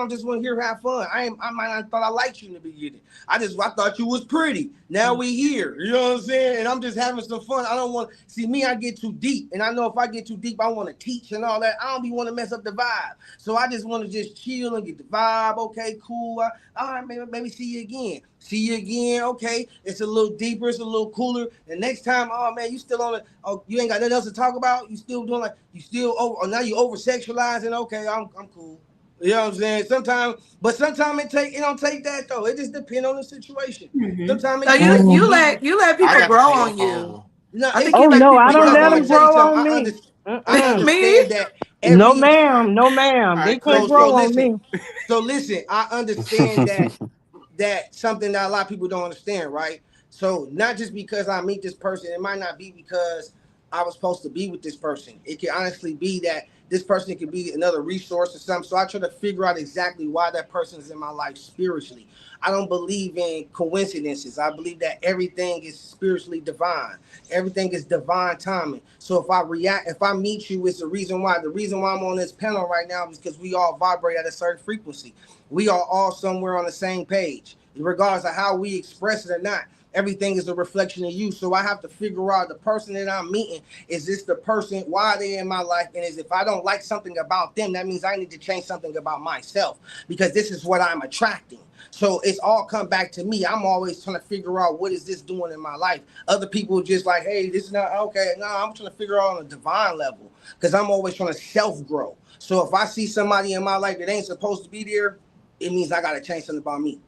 just want to hear have fun. I might not thought I liked you in the beginning. I thought you was pretty. Now we here. You know what I'm saying? And I'm just having some fun. I don't want see me, I get too deep. And I know if I get too deep, I want to teach and all that. I don't be want to mess up the vibe. So I just want to just chill and get the vibe. Okay, cool. All right, maybe see you again. See you again. Okay, it's a little deeper, it's a little cooler. And next time, oh man, you still on it. Oh, you ain't got nothing else to talk about. You still doing like now you over sexualizing. Okay, I'm cool. You know what I'm saying? Sometimes it don't take that though. It just depends on the situation. Sometimes you let people grow on you. No, I don't let them grow on me. I understand that. No, ma'am. They can't grow on me. So listen, I understand that something that a lot of people don't understand, right? So not just because I meet this person, it might not be because I was supposed to be with this person. It can honestly be that This person could be another resource or something. So I try to figure out exactly why that person is in my life spiritually. I don't believe in coincidences. I believe that everything is spiritually divine. Everything is divine timing. So if I meet you, it's the reason why. The reason why I'm on this panel right now is because we all vibrate at a certain frequency. We are all somewhere on the same page, regardless of how we express it or not. Everything is a reflection of you. So I have to figure out the person that I'm meeting. Is this the person? Why are they in my life? And if I don't like something about them, that means I need to change something about myself, because this is what I'm attracting. So it's all come back to me. I'm always trying to figure out, what is this doing in my life? Other people just like, hey, this is not okay. No, I'm trying to figure out on a divine level, because I'm always trying to self-grow. So if I see somebody in my life that ain't supposed to be there, it means I got to change something about me.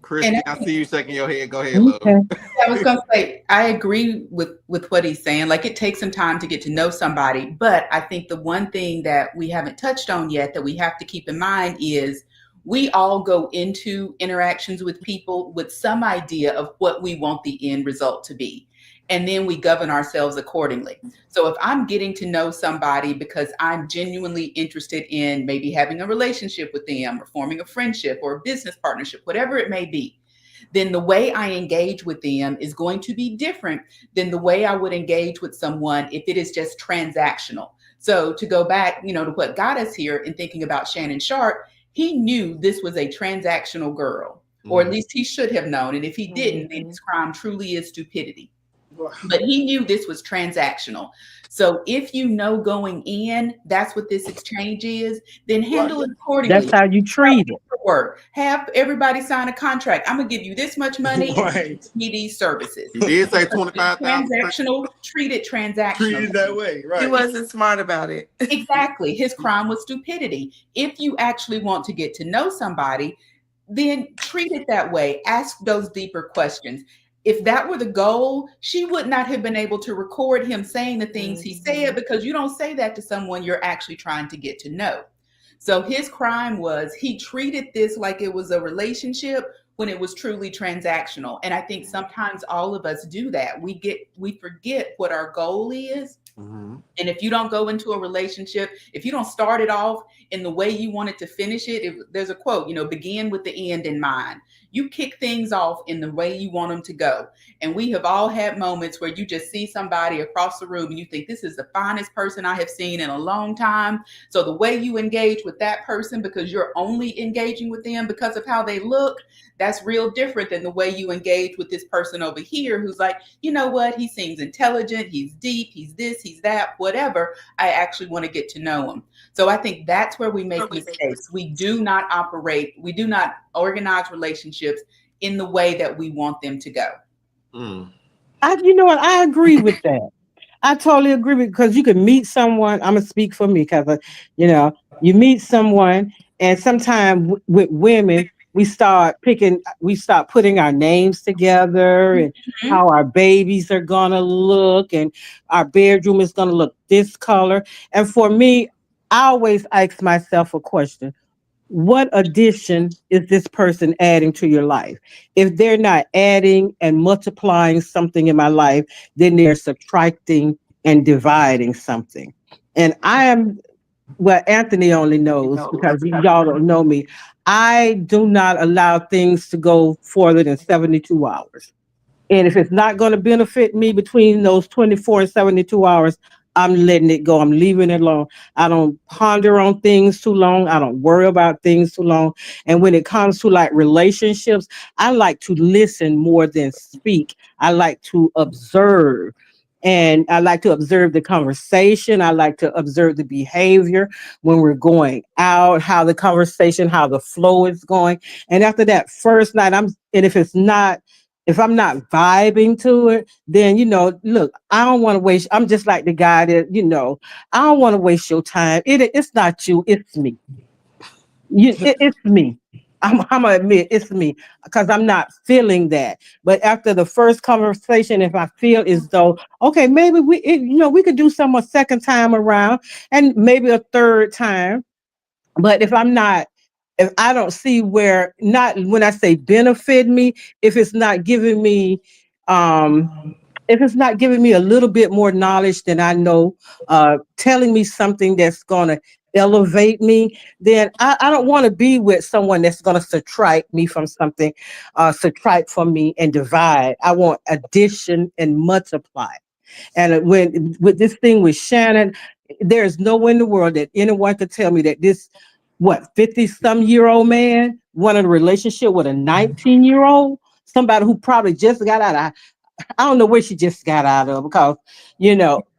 Christy, I see you shaking your head. Go ahead, love. I was gonna say, I agree with what he's saying. Like, it takes some time to get to know somebody, but I think the one thing that we haven't touched on yet that we have to keep in mind is we all go into interactions with people with some idea of what we want the end result to be. And then we govern ourselves accordingly. So if I'm getting to know somebody because I'm genuinely interested in maybe having a relationship with them or forming a friendship or a business partnership, whatever it may be, then the way I engage with them is going to be different than the way I would engage with someone if it is just transactional. So to go back, to what got us here in thinking about Shannon Sharpe, he knew this was a transactional girl, or at least he should have known. And if he didn't, then his crime truly is stupidity. But he knew this was transactional. So if you know going in, that's what this exchange is, then handle it accordingly. That's how you treat it. Work. Have everybody sign a contract. I'm gonna give you this much money and me these services. He did say 25,000. Transactional, treat it transactional. Treat it that way, right? He wasn't smart about it. Exactly. His crime was stupidity. If you actually want to get to know somebody, then treat it that way. Ask those deeper questions. If that were the goal, she would not have been able to record him saying the things he said, because you don't say that to someone you're actually trying to get to know. So his crime was he treated this like it was a relationship when it was truly transactional. And I think sometimes all of us do that. We forget what our goal is. Mm-hmm. And if you don't go into a relationship, if you don't start it off in the way you wanted to finish it, there's a quote, begin with the end in mind. You kick things off in the way you want them to go. And we have all had moments where you just see somebody across the room and you think, this is the finest person I have seen in a long time. So the way you engage with that person, because you're only engaging with them because of how they look, that's real different than the way you engage with this person over here who's like, you know what, he seems intelligent, he's deep, he's this, he's that, whatever. I actually want to get to know him. So I think that's where we make mistakes. We do not organize relationships in the way that we want them to go. You know what? I agree with that. I totally agree with, because you can meet someone. I'm gonna speak for me, because you meet someone, and sometimes with women, we start putting our names together and how our babies are gonna look, and our bedroom is gonna look this color. And for me, I always ask myself a question: what addition is this person adding to your life? If they're not adding and multiplying something in my life, then they're subtracting and dividing something. And I am, well, Anthony only knows, because y'all don't know me, I do not allow things to go further than 72 hours. And if it's not going to benefit me between those 24 and 72 hours, I'm letting it go. I'm leaving it alone. I don't ponder on things too long. I don't worry about things too long. And when it comes to like relationships, I like to listen more than speak. I like to observe. And I like to observe the conversation. I like to observe the behavior when we're going out, how the conversation, how the flow is going. And after that first night, if I'm not vibing to it, then, look, I don't want to waste. I'm just like the guy that, I don't want to waste your time. It's not you, it's me. It's me. I'm gonna admit it's me, because I'm not feeling that. But after the first conversation, if I feel as though, okay, maybe we could do some a second time around, and maybe a third time. But if I don't see when I say benefit me, if it's not giving me, it's not giving me a little bit more knowledge than I know, telling me something that's gonna elevate me, then I don't want to be with someone that's gonna subtract me from something, subtract from me and divide. I want addition and multiply. And when with this thing with Shannon, there's no way in the world that anyone could tell me that this, what, 50-some-year-old man wanted a relationship with a 19-year-old, somebody who probably just got out of, I don't know where she just got out of, because,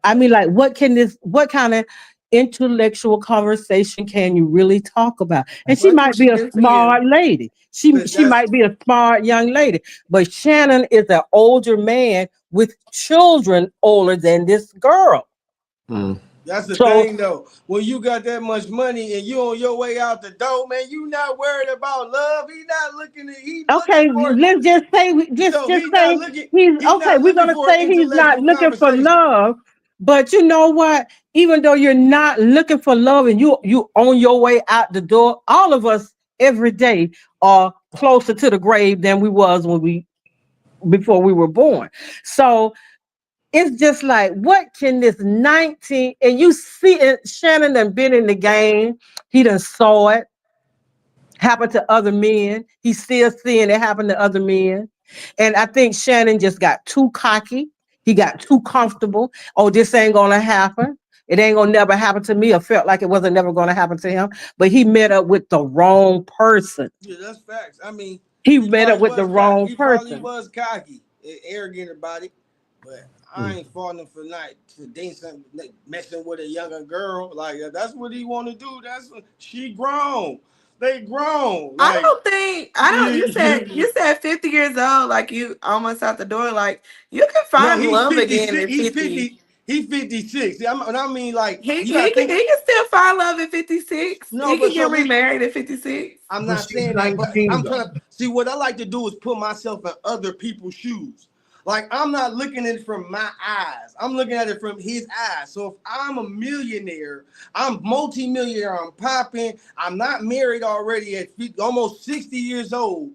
I mean, like, what kind of intellectual conversation can you really talk about? And she What can might be she a do for you? smart lady. But She might be a smart young lady, but Shannon is an older man with children older than this girl. That's the So thing, though. When you got that much money and you on your way out the door, man, you not worried about love. He not looking at. He okay, looking for. let's just say So just he not say looking. he's He okay. not We're looking gonna for an say he's not intellectual looking for conversation. love, but you know what? Even though you're not looking for love and you on your way out the door, all of us every day are closer to the grave than we was before we were born. So it's just like, what can this 19, and you see it, Shannon done been in the game. He done saw it happen to other men. He's still seeing it happen to other men. And I think Shannon just got too cocky. He got too comfortable. Oh, this ain't gonna happen. It ain't gonna never happen to me. I felt like it wasn't never gonna happen to him. But he met up with the wrong person. Yeah, that's facts. I mean, He he met up probably with the was cocky. wrong He probably person. was cocky, and arrogant about it. But I ain't falling for dating something, messing with a younger girl. Like that's what he want to do. She grown. They grown. I Like don't think I don't. You said 50 years old, like you almost out the door. Like you can no, find he's love again 56. at He's 50. 50. He's 56. I mean, like He you he gotta can, think. he can still find love at 56. No, He can but get so remarried at 56. I'm But not she's saying that, but 19 I'm though. trying to see what I like to do is put myself in other people's shoes. Like I'm not looking at it from my eyes. I'm looking at it from his eyes. So if I'm a millionaire, I'm multi-millionaire, I'm popping, I'm not married already at 50, almost 60 years old.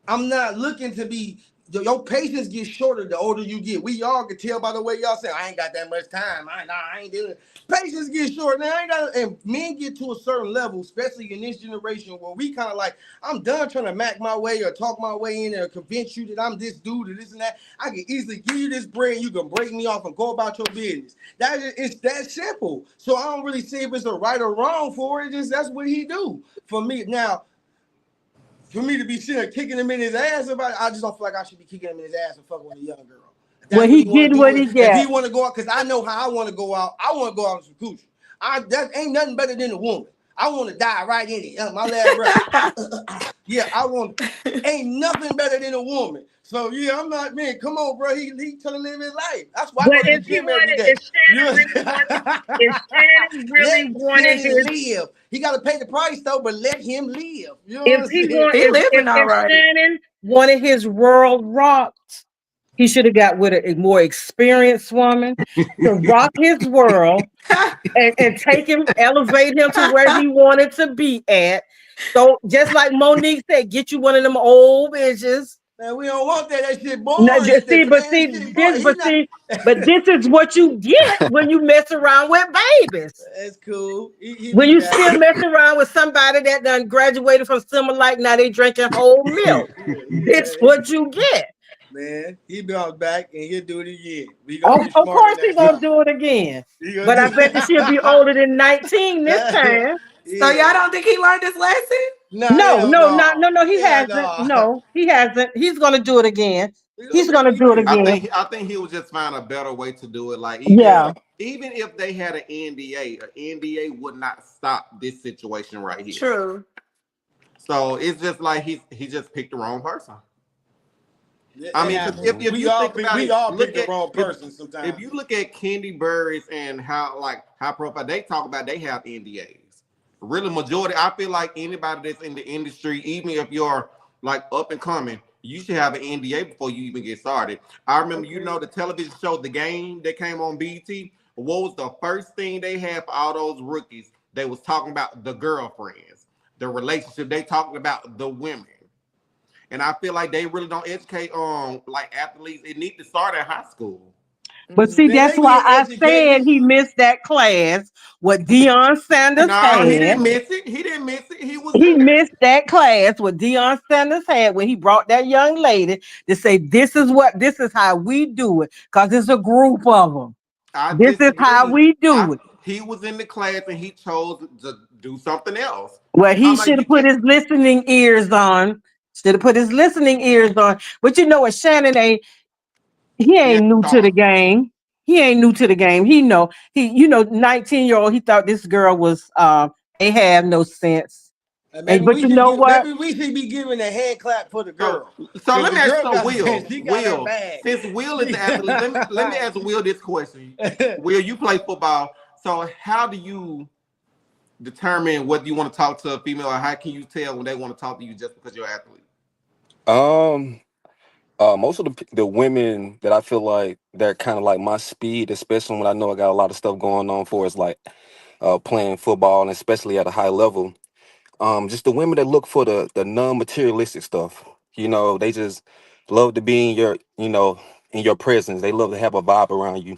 I'm not looking to be. Your patience gets shorter the older you get. We all can tell by the way y'all say, I ain't got that much time. I ain't dealing. Patience gets short. Now I ain't got. And men get to a certain level, especially in this generation, where we kind of like, I'm done trying to mac my way or talk my way in or convince you that I'm this dude or this and that. I can easily give you this bread. You can break me off and go about your business. It's that simple. So I don't really see if it's a right or wrong for it. Just that's what he do for me now. For me to be sitting there kicking him in his ass, I just don't feel like I should be kicking him in his ass and fucking with a young girl. If Well, that's what he he want getting to what do. he If he got. want to go out, because I know how I want to go out. I want to go out with some coochie. That ain't nothing better than a woman. I want to die right in it. My last breath. Yeah, ain't nothing better than a woman. So yeah, I'm not, man, come on, bro. He trying to live his life. That's why I But go to the gym every day. If Shannon really Let wanted Shannon his, live. He got to pay the price though, but let him live. You know what if I'm he saying? want, He living all if right. Shannon wanted his world rocked, he should have got with a more experienced woman to rock his world and take him, elevate him to where he wanted to be at. So just like Monique said, get you one of them old bitches. Man, we don't want that. That shit No, boring at that, man. That shit boring. He not. but this is what you get when you mess around with babies. That's cool. He When be you back. still mess around with somebody that done graduated from Similac, now they drinking whole milk. It's what you get. Man, he be on back and he'll do it again. We gonna Oh, get of smarter course he next gonna time. do it again. He gonna But do I bet that she'll be older than 19 this it. time. So y'all Yeah. don't think he learned his lesson? Nah, No, hell no, not no. no, he Yeah, hasn't. no. No, he hasn't. He's gonna do it again. We gonna He's do gonna it do it again. again. I think he was just find a better way to do it. Like Yeah. even if they had an NDA would not stop this situation right here. True. So it's just like he just picked the wrong person. I It mean, happens. if We you all think about we it, all look pick the at wrong person if sometimes. you look at Candy Burris and how profile they talk about, they have NDAs. Really, majority. I feel like anybody that's in the industry, even if you're like up and coming, you should have an NDA before you even get started. I remember, the television show The Game that came on BT. What was the first thing they had for all those rookies? They was talking about the girlfriends, the relationship. They talking about the women. And I feel like they really don't educate on like athletes. It need to start at high school. But see, Man, that's they why get I educated. said he missed that class. What Deion Sanders No, he didn't had. miss it. He didn't miss it. He was He there. missed that class what Deion Sanders had when he brought that young lady to say, this is how we do it. Because it's a group of them. I This is how disagree. we do it. He was in the class and he chose to do something else. Well, he I'm like, should you have put can't. his listening ears on. Should have put his listening ears on. But you know what, Shannon ain't, he Yeah, ain't new to the game. He ain't new to the game. He 19-year-old, he thought this girl was ain't have no sense. Maybe But you know what? maybe we should be giving a hand clap for the girl. So let me ask you, Will. She got her Will, bag. since Will is the athlete, let me ask Will this question. Will, you play football, so how do you determine whether you want to talk to a female, or how can you tell when they want to talk to you just because you're an athlete? Most of the women that I feel like they're kind of like my speed, especially when I know I got a lot of stuff going on for is like playing football, and especially at a high level. Just the women that look for the non-materialistic stuff. You know, they just love to be in your, in your presence. They love to have a vibe around you.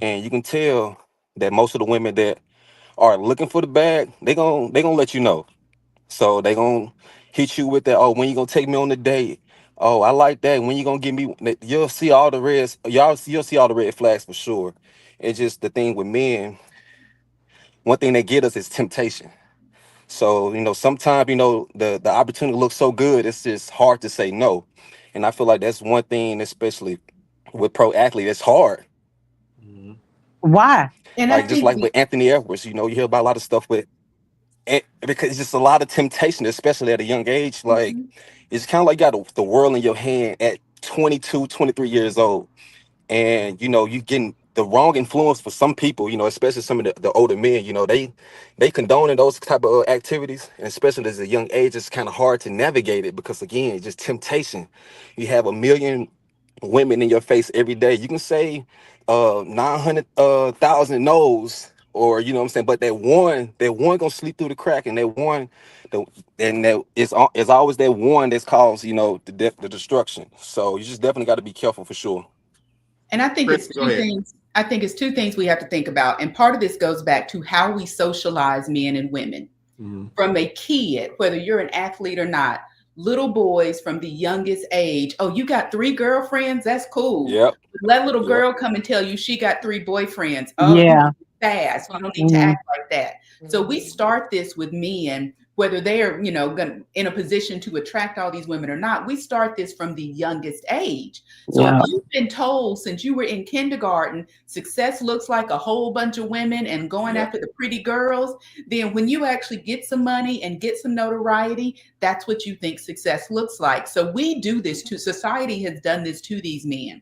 And you can tell that most of the women that are looking for the bag, they gonna let you know. So they gonna hit you with that, oh, when you gonna take me on the date? Oh, I like that. When you gonna give me, you'll see all the reds, you'll see all the red flags for sure. It's just the thing with men, one thing they get us is temptation. So, sometimes, the opportunity looks so good, it's just hard to say no. And I feel like that's one thing, especially with pro athlete, it's hard. Why? And I Like just think like with Anthony Edwards, you hear about a lot of stuff with because it's just a lot of temptation, especially at a young age. Like it's kind of like you got the world in your hand at 22, 23 years old. And you getting the wrong influence for some people, especially some of the older men, they condoning those type of activities, and especially as a young age, it's kind of hard to navigate it because again, it's just temptation. You have a million women in your face every day. You can say 900,000 no's, or what I'm saying, but that one gonna sleep through the crack, and that it's always that one that's caused the destruction. So you just definitely got to be careful for sure. And I think Chris, it's go two ahead. things. I think it's two things we have to think about. And part of this goes back to how we socialize men and women. From a kid, whether you're an athlete or not, little boys from the youngest age, oh, you got 3 girlfriends? That's cool. Yep. Let little girl come and tell you she got 3 boyfriends. Oh, Yeah. fast. You don't need to act like that. So we start this with men, whether they're, in a position to attract all these women or not. We start this from the youngest age. So if you've been told since you were in kindergarten, success looks like a whole bunch of women and going after the pretty girls, then when you actually get some money and get some notoriety, that's what you think success looks like. So we do this to society, has done this to these men.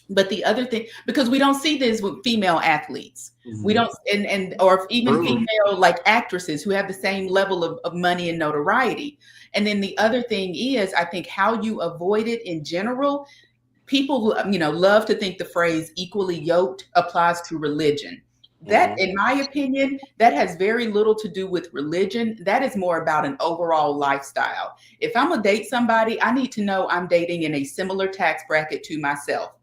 But the other thing, because we don't see this with female athletes, we don't, or even female like actresses who have the same level of money and notoriety. And then the other thing is, I think how you avoid it in general, people who, love to think the phrase equally yoked applies to religion. That, in my opinion, that has very little to do with religion. That is more about an overall lifestyle. If I'm gonna date somebody, I need to know I'm dating in a similar tax bracket to myself.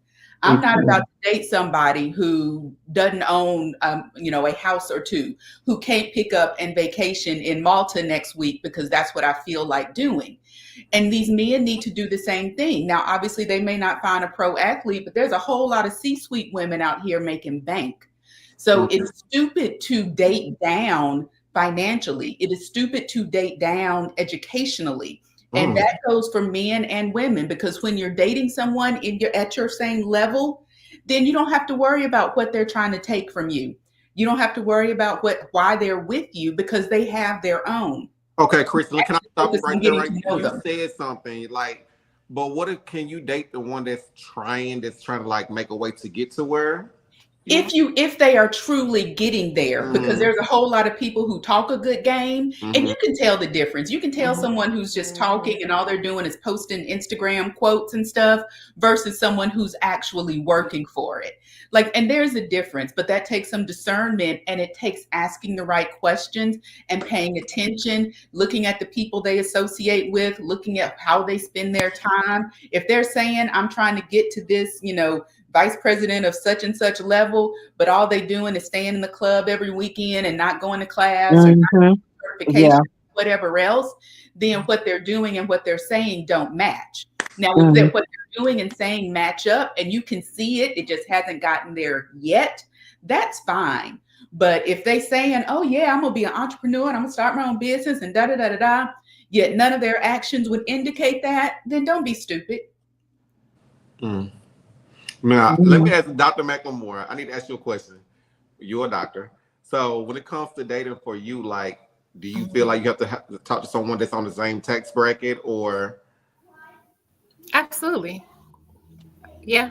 I'm not about to date somebody who doesn't own, a house or two, who can't pick up and vacation in Malta next week because that's what I feel like doing. And these men need to do the same thing. Now, obviously, they may not find a pro athlete, but there's a whole lot of C-suite women out here making bank. So it's stupid to date down financially. It is stupid to date down educationally. And that goes for men and women, because when you're dating someone at your same level, then you don't have to worry about what they're trying to take from you. You don't have to worry about why they're with you, because they have their own. Okay, Kristen, can I stop you Focus on right there? getting to know You them. said something like, but what if can you date the one that's trying to like make a way to get to where? if they are truly getting there, because there's a whole lot of people who talk a good game, and you can tell the difference. You can tell someone who's just talking and all they're doing is posting Instagram quotes and stuff versus someone who's actually working for it. Like, and there's a difference, but that takes some discernment, and it takes asking the right questions and paying attention, looking at the people they associate with, looking at how they spend their time. If they're saying, I'm trying to get to this, vice president of such and such level, but all they doing is staying in the club every weekend and not going to class or not going to certification, whatever else, then what they're doing and what they're saying don't match. Now, if what they're doing and saying match up and you can see it, it just hasn't gotten there yet, that's fine. But if they saying, oh yeah, I'm going to be an entrepreneur and I'm going to start my own business and da-da-da-da-da, yet none of their actions would indicate that, then don't be stupid. Now, let me ask Dr. McLemore. I need to ask you a question. You're a doctor. So when it comes to dating for you, like, do you feel like you have to talk to someone that's on the same tax bracket or? Absolutely. Yeah.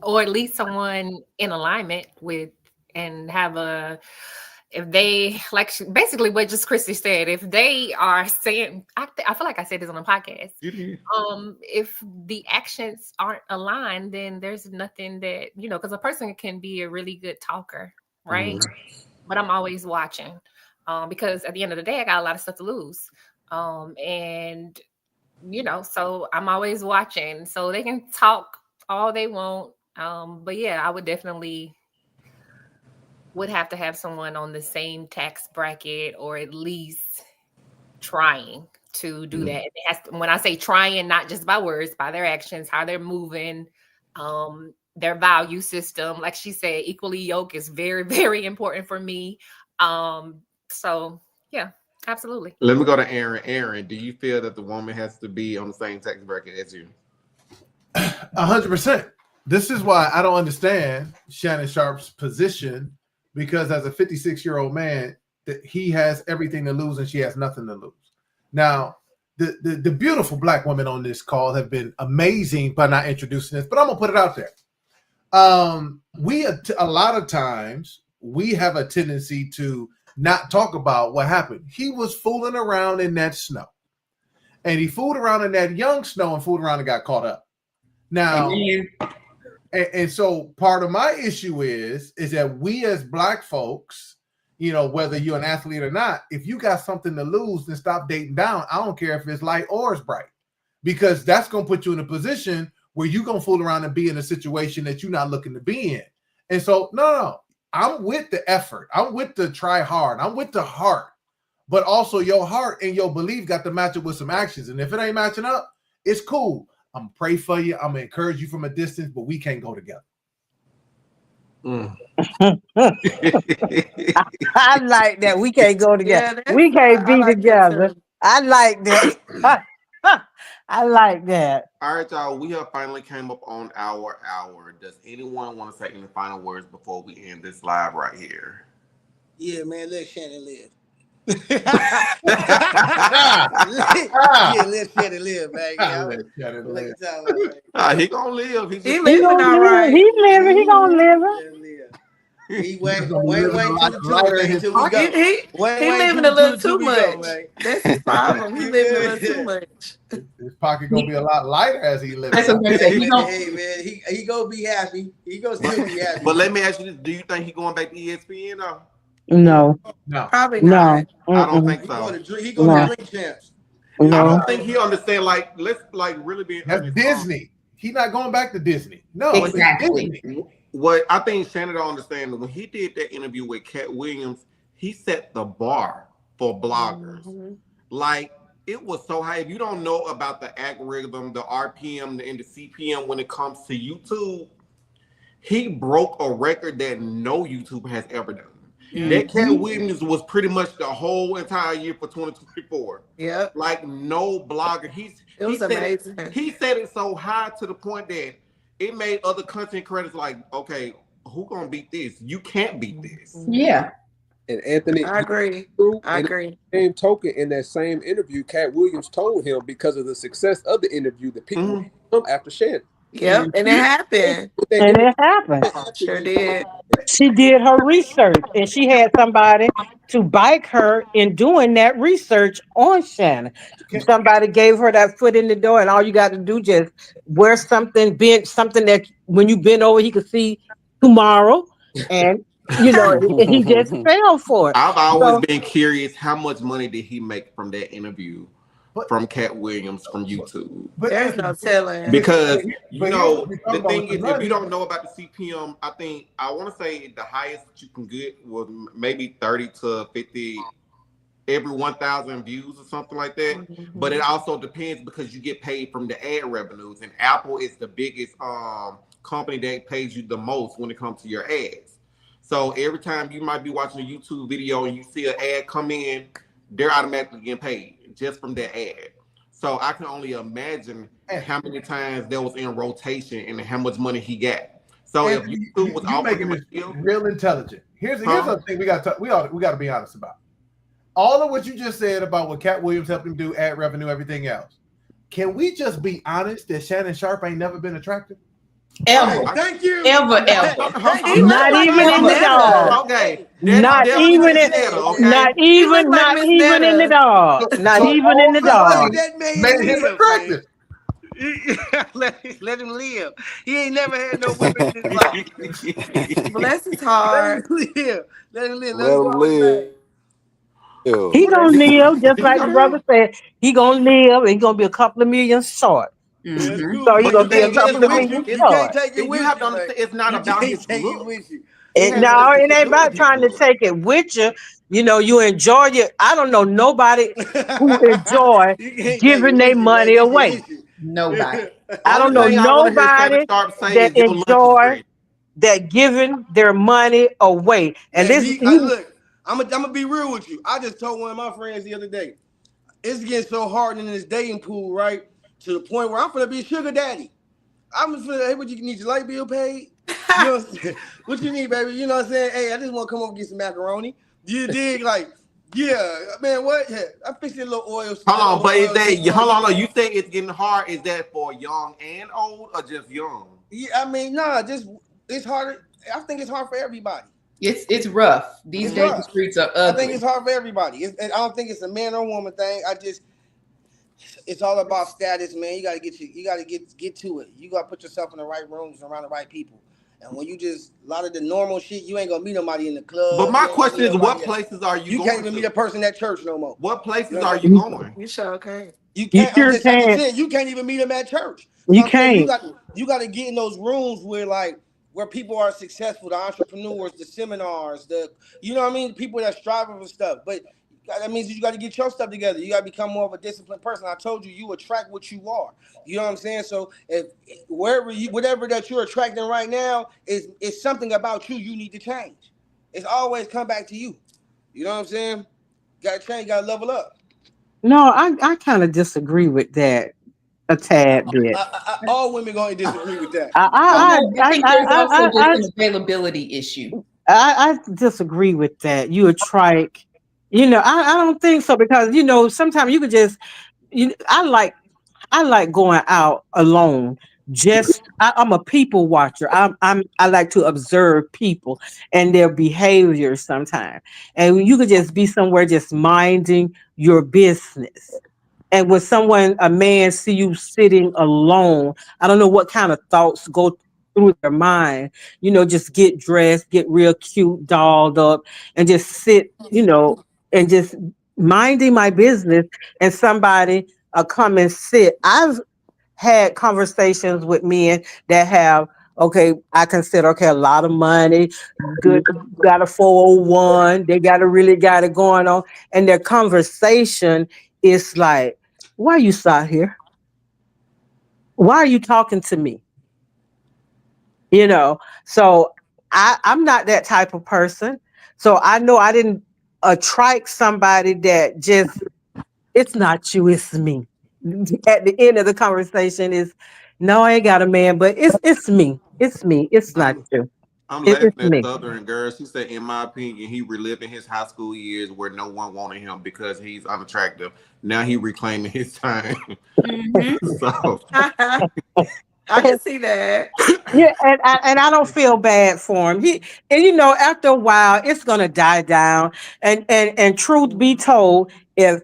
Or at least someone in alignment with and have if they basically what just Christy said, if they are saying, I feel like I said this on a podcast. If the actions aren't aligned, then there's nothing that, because a person can be a really good talker, right? But I'm always watching because at the end of the day, I got a lot of stuff to lose. And, so I'm always watching. So they can talk all they want. But yeah, I would definitely would have to have someone on the same tax bracket or at least trying to do that. It has to, when I say trying, not just by words, by their actions, how they're moving, their value system. Like she said, equally yoked is very, very important for me. So yeah, absolutely. Let me go to Aaron. Aaron, do you feel that the woman has to be on the same tax bracket as you? 100%. This is why I don't understand Shannon Sharpe's position, because as a 56-year-old man, that he has everything to lose and she has nothing to lose. Now, the beautiful black women on this call have been amazing by not introducing this, but I'm gonna put it out there. A lot of times we have a tendency to not talk about what happened. He was fooling around in that snow, and he fooled around in that young snow and fooled around and got caught up. Now, and so part of my issue is that we as black folks, whether you're an athlete or not, if you got something to lose, then stop dating down. I don't care if it's light or it's bright, because that's going to put you in a position where you're going to fool around and be in a situation that you're not looking to be in. And so, no, I'm with the effort. I'm with the try hard. I'm with the heart, but also your heart and your belief got to match up with some actions. And if it ain't matching up, it's cool. I'm gonna pray for you. I'm gonna encourage you from a distance, but we can't go together. I like that. We can't go together. We can't be together. I like that. I like that. All right, y'all. We have finally came up on our hour. Does anyone want to say any final words before we end this live right here? Yeah, man. Let Shannon live. Let Shannon live, man. He gonna live. He living all right. He living. He gonna live. He went too much. He living a little too much. That's his problem. He living a little too much. His pocket gonna be a lot lighter as he lives. Hey man, he gonna be happy. He gonna still be happy. But let me ask you this: do you think he going back to ESPN or? No, probably not. No. I don't think so. He going to Drink Champs. I don't think he understand. Let's really be. That's Disney. He's not going back to Disney. No, exactly. What I think Shannon don't understand, when he did that interview with Cat Williams, he set the bar for bloggers. Like, it was so high. If you don't know about the algorithm, the RPM, and the CPM when it comes to YouTube, he broke a record that no YouTube has ever done. That Cat Williams was pretty much the whole entire year for 2024. Yeah. Like, no blogger. It was amazing. He said it so high to the point that it made other content creators like, okay, who gonna beat this? You can't beat this. Yeah. And Anthony, I agree. I agree. Same token, in that same interview, Cat Williams told him because of the success of the interview, that people would come after Shannon. Yep, and it happened. And it happened. Sure did. She did her research and she had somebody to bike her in doing that research on Shannon. Somebody gave her that foot in the door, and all you got to do just wear something, bend something that when you bend over, he could see tomorrow. And he just fell for it. I've always So been curious, how much money did he make from that interview from Cat Williams from YouTube? There's no telling. Because the the thing is, if you don't know about the CPM, I want to say the highest that you can get was maybe 30 to 50 every 1,000 views or something like that. Mm-hmm. But it also depends because you get paid from the ad revenues, and Apple is the biggest company that pays you the most when it comes to your ads. So every time you might be watching a YouTube video and you see an ad come in, they're automatically getting paid just from that ad. So I can only imagine how many times that was in rotation and how much money he got. So if YouTube was making this real intelligent. Here's the thing we got to be honest about. All of what you just said about what Cat Williams helped him do, ad revenue, everything else. Can we just be honest that Shannon Sharpe ain't never been attractive? Ever. Thank you. Ever. not even in the dog. Okay. Not even in the dog. Not even in the dog. Man, he's attractive. Let him live. He ain't never had no women in his life. Bless his heart. Let him live. Let him live. He gonna live, just like the brother said. He gonna live, and he gonna be a couple of million short. Mm-hmm. So he gonna be a couple of million short. It's not about his look. No, it ain't about trying to take it with you. You enjoy it. I don't know nobody who enjoy giving their money away. Nobody. I don't know nobody that enjoy that giving their money away. And look, I'm gonna be real with you. I just told one of my friends the other day, it's getting so hard in this dating pool, right? To the point where I'm gonna be a sugar daddy. I'm just gonna, hey, what you need your light bill paid? You know what I'm saying? What you need, baby? You know what I'm saying? Hey, I just want to come over and get some macaroni. You dig? Like, yeah, man, what? Yeah, I fixed a little oil. Hold on, but is that, hold on, you think it's getting hard? Is that for young and old or just young? Yeah, I mean, nah, just it's harder. I think it's hard for everybody. It's rough. These days the streets are ugly. I think it's hard for everybody. I don't think it's a man or woman thing. It's all about status, man. You gotta get to it. You gotta put yourself in the right rooms around the right people. And when you just a lot of the normal shit, you ain't gonna meet nobody in the club. But my question is, what places are you going? You can't even meet a person at church no more. What places are you going? You sure can't. You can't. You sure can't. You can't even meet them at church. You can't. You got to get in those rooms where people are successful, the entrepreneurs, the seminars, you know what I mean, people that striving for stuff. But that means you got to get your stuff together. You got to become more of a disciplined person. I told you, you attract what you are. You know what I'm saying? So if whatever that you're attracting right now is something about you need to change. It's always come back to you. You know what I'm saying? Got to change. Got to level up. No, I kind of disagree with that a tad bit. All women going to disagree with that. I think there's also just an availability issue. I disagree with that. You a trike. I don't think so, because sometimes you could just I like going out alone. I'm a people watcher. I like to observe people and their behavior sometimes. And you could just be somewhere just minding your business. And when a man see you sitting alone, I don't know what kind of thoughts go through their mind, just get dressed, get real cute, dolled up, and just sit, and just minding my business, and somebody come and sit. I've had conversations with men that have, I consider, a lot of money, good, got a 401, they really got it going on. And their conversation is like, why you sat here? Why are you talking to me? So I'm not that type of person. So I know I didn't attract somebody that just, it's not you, it's me. At the end of the conversation is, no, I ain't got a man, but it's me. It's me. It's not you. I'm laughing at Southern girls. She said, in my opinion, he reliving his high school years where no one wanted him because he's unattractive. Now he reclaiming his time. Mm-hmm. So I can see that. Yeah, and I don't feel bad for him. And you know, after a while, it's gonna die down. And truth be told, if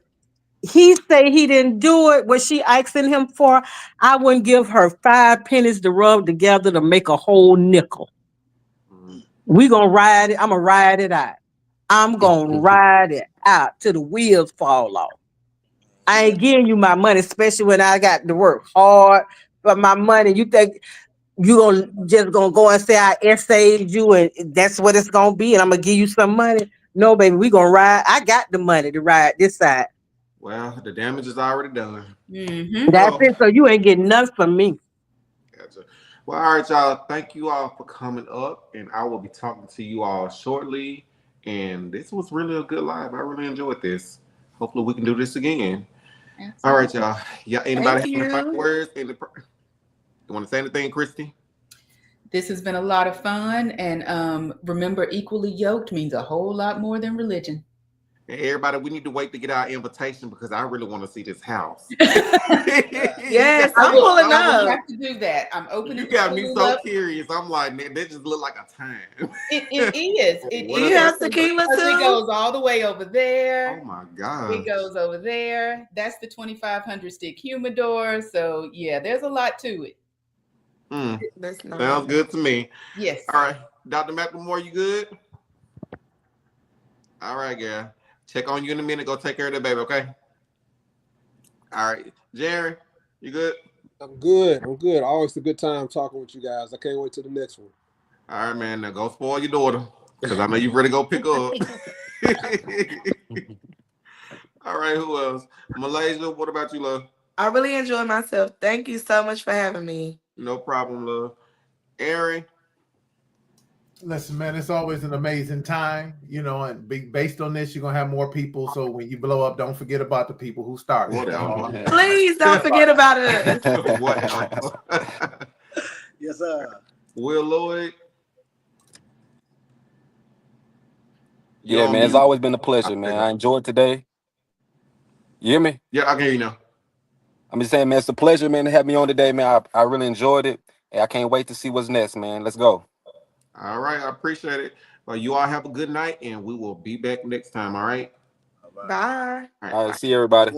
he say he didn't do it, what she asking him for, I wouldn't give her 5 pennies to rub together to make a whole nickel. We gonna ride it. I'm gonna ride it out. I'm gonna ride it out till the wheels fall off. I ain't giving you my money, especially when I got to work hard for my money. You think you just gonna go and say I essayed you and that's what it's gonna be, and I'm gonna give you some money? No, baby, we gonna ride. I got the money to ride this side. Well, the damage is already done. That's it. So you ain't getting nothing from me. Gotcha. Well, all right, y'all. Thank you all for coming up, and I will be talking to you all shortly. And this was really a good live. I really enjoyed this. Hopefully, we can do this again. Absolutely. All right, y'all. Yeah. Anybody have any final words? You want to say anything, Christy? This has been a lot of fun, and remember, equally yoked means a whole lot more than religion. And everybody, we need to wait to get our invitation because I really want to see this house. Yes, I'm pulling up. I have to do that. I'm opening. You got me so curious. I'm like, man, that just look like a time. It is. You have tequila too? It goes all the way over there. Oh my God. It goes over there. That's the 2,500 stick humidor. So yeah, there's a lot to it. Sounds good to me. Yes. All right. Dr. McLemore, you good? All right, girl. Check on you in a minute. Go take care of that baby, okay? All right. Jaren, you good? I'm good. Always a good time talking with you guys. I can't wait till the next one. All right, man. Now go spoil your daughter because I know you're ready to go pick her up. All right. Who else? Malaysia, what about you, love? I really enjoyed myself. Thank you so much for having me. No problem, love. Aaron? Listen, man, it's always an amazing time, you know, and based on this, you're going to have more people. So when you blow up, don't forget about the people who started. Please don't forget about us. Yes, sir. Will Lloyd? Yeah, man, it's always been a pleasure, man. I enjoyed today. You hear me? Yeah, I can hear you now. I'm just saying, man, it's a pleasure, man, to have me on today, man. I really enjoyed it. And I can't wait to see what's next, man. Let's go. All right, I appreciate it. Well, you all have a good night, and we will be back next time, all right? Bye. All right, see everybody.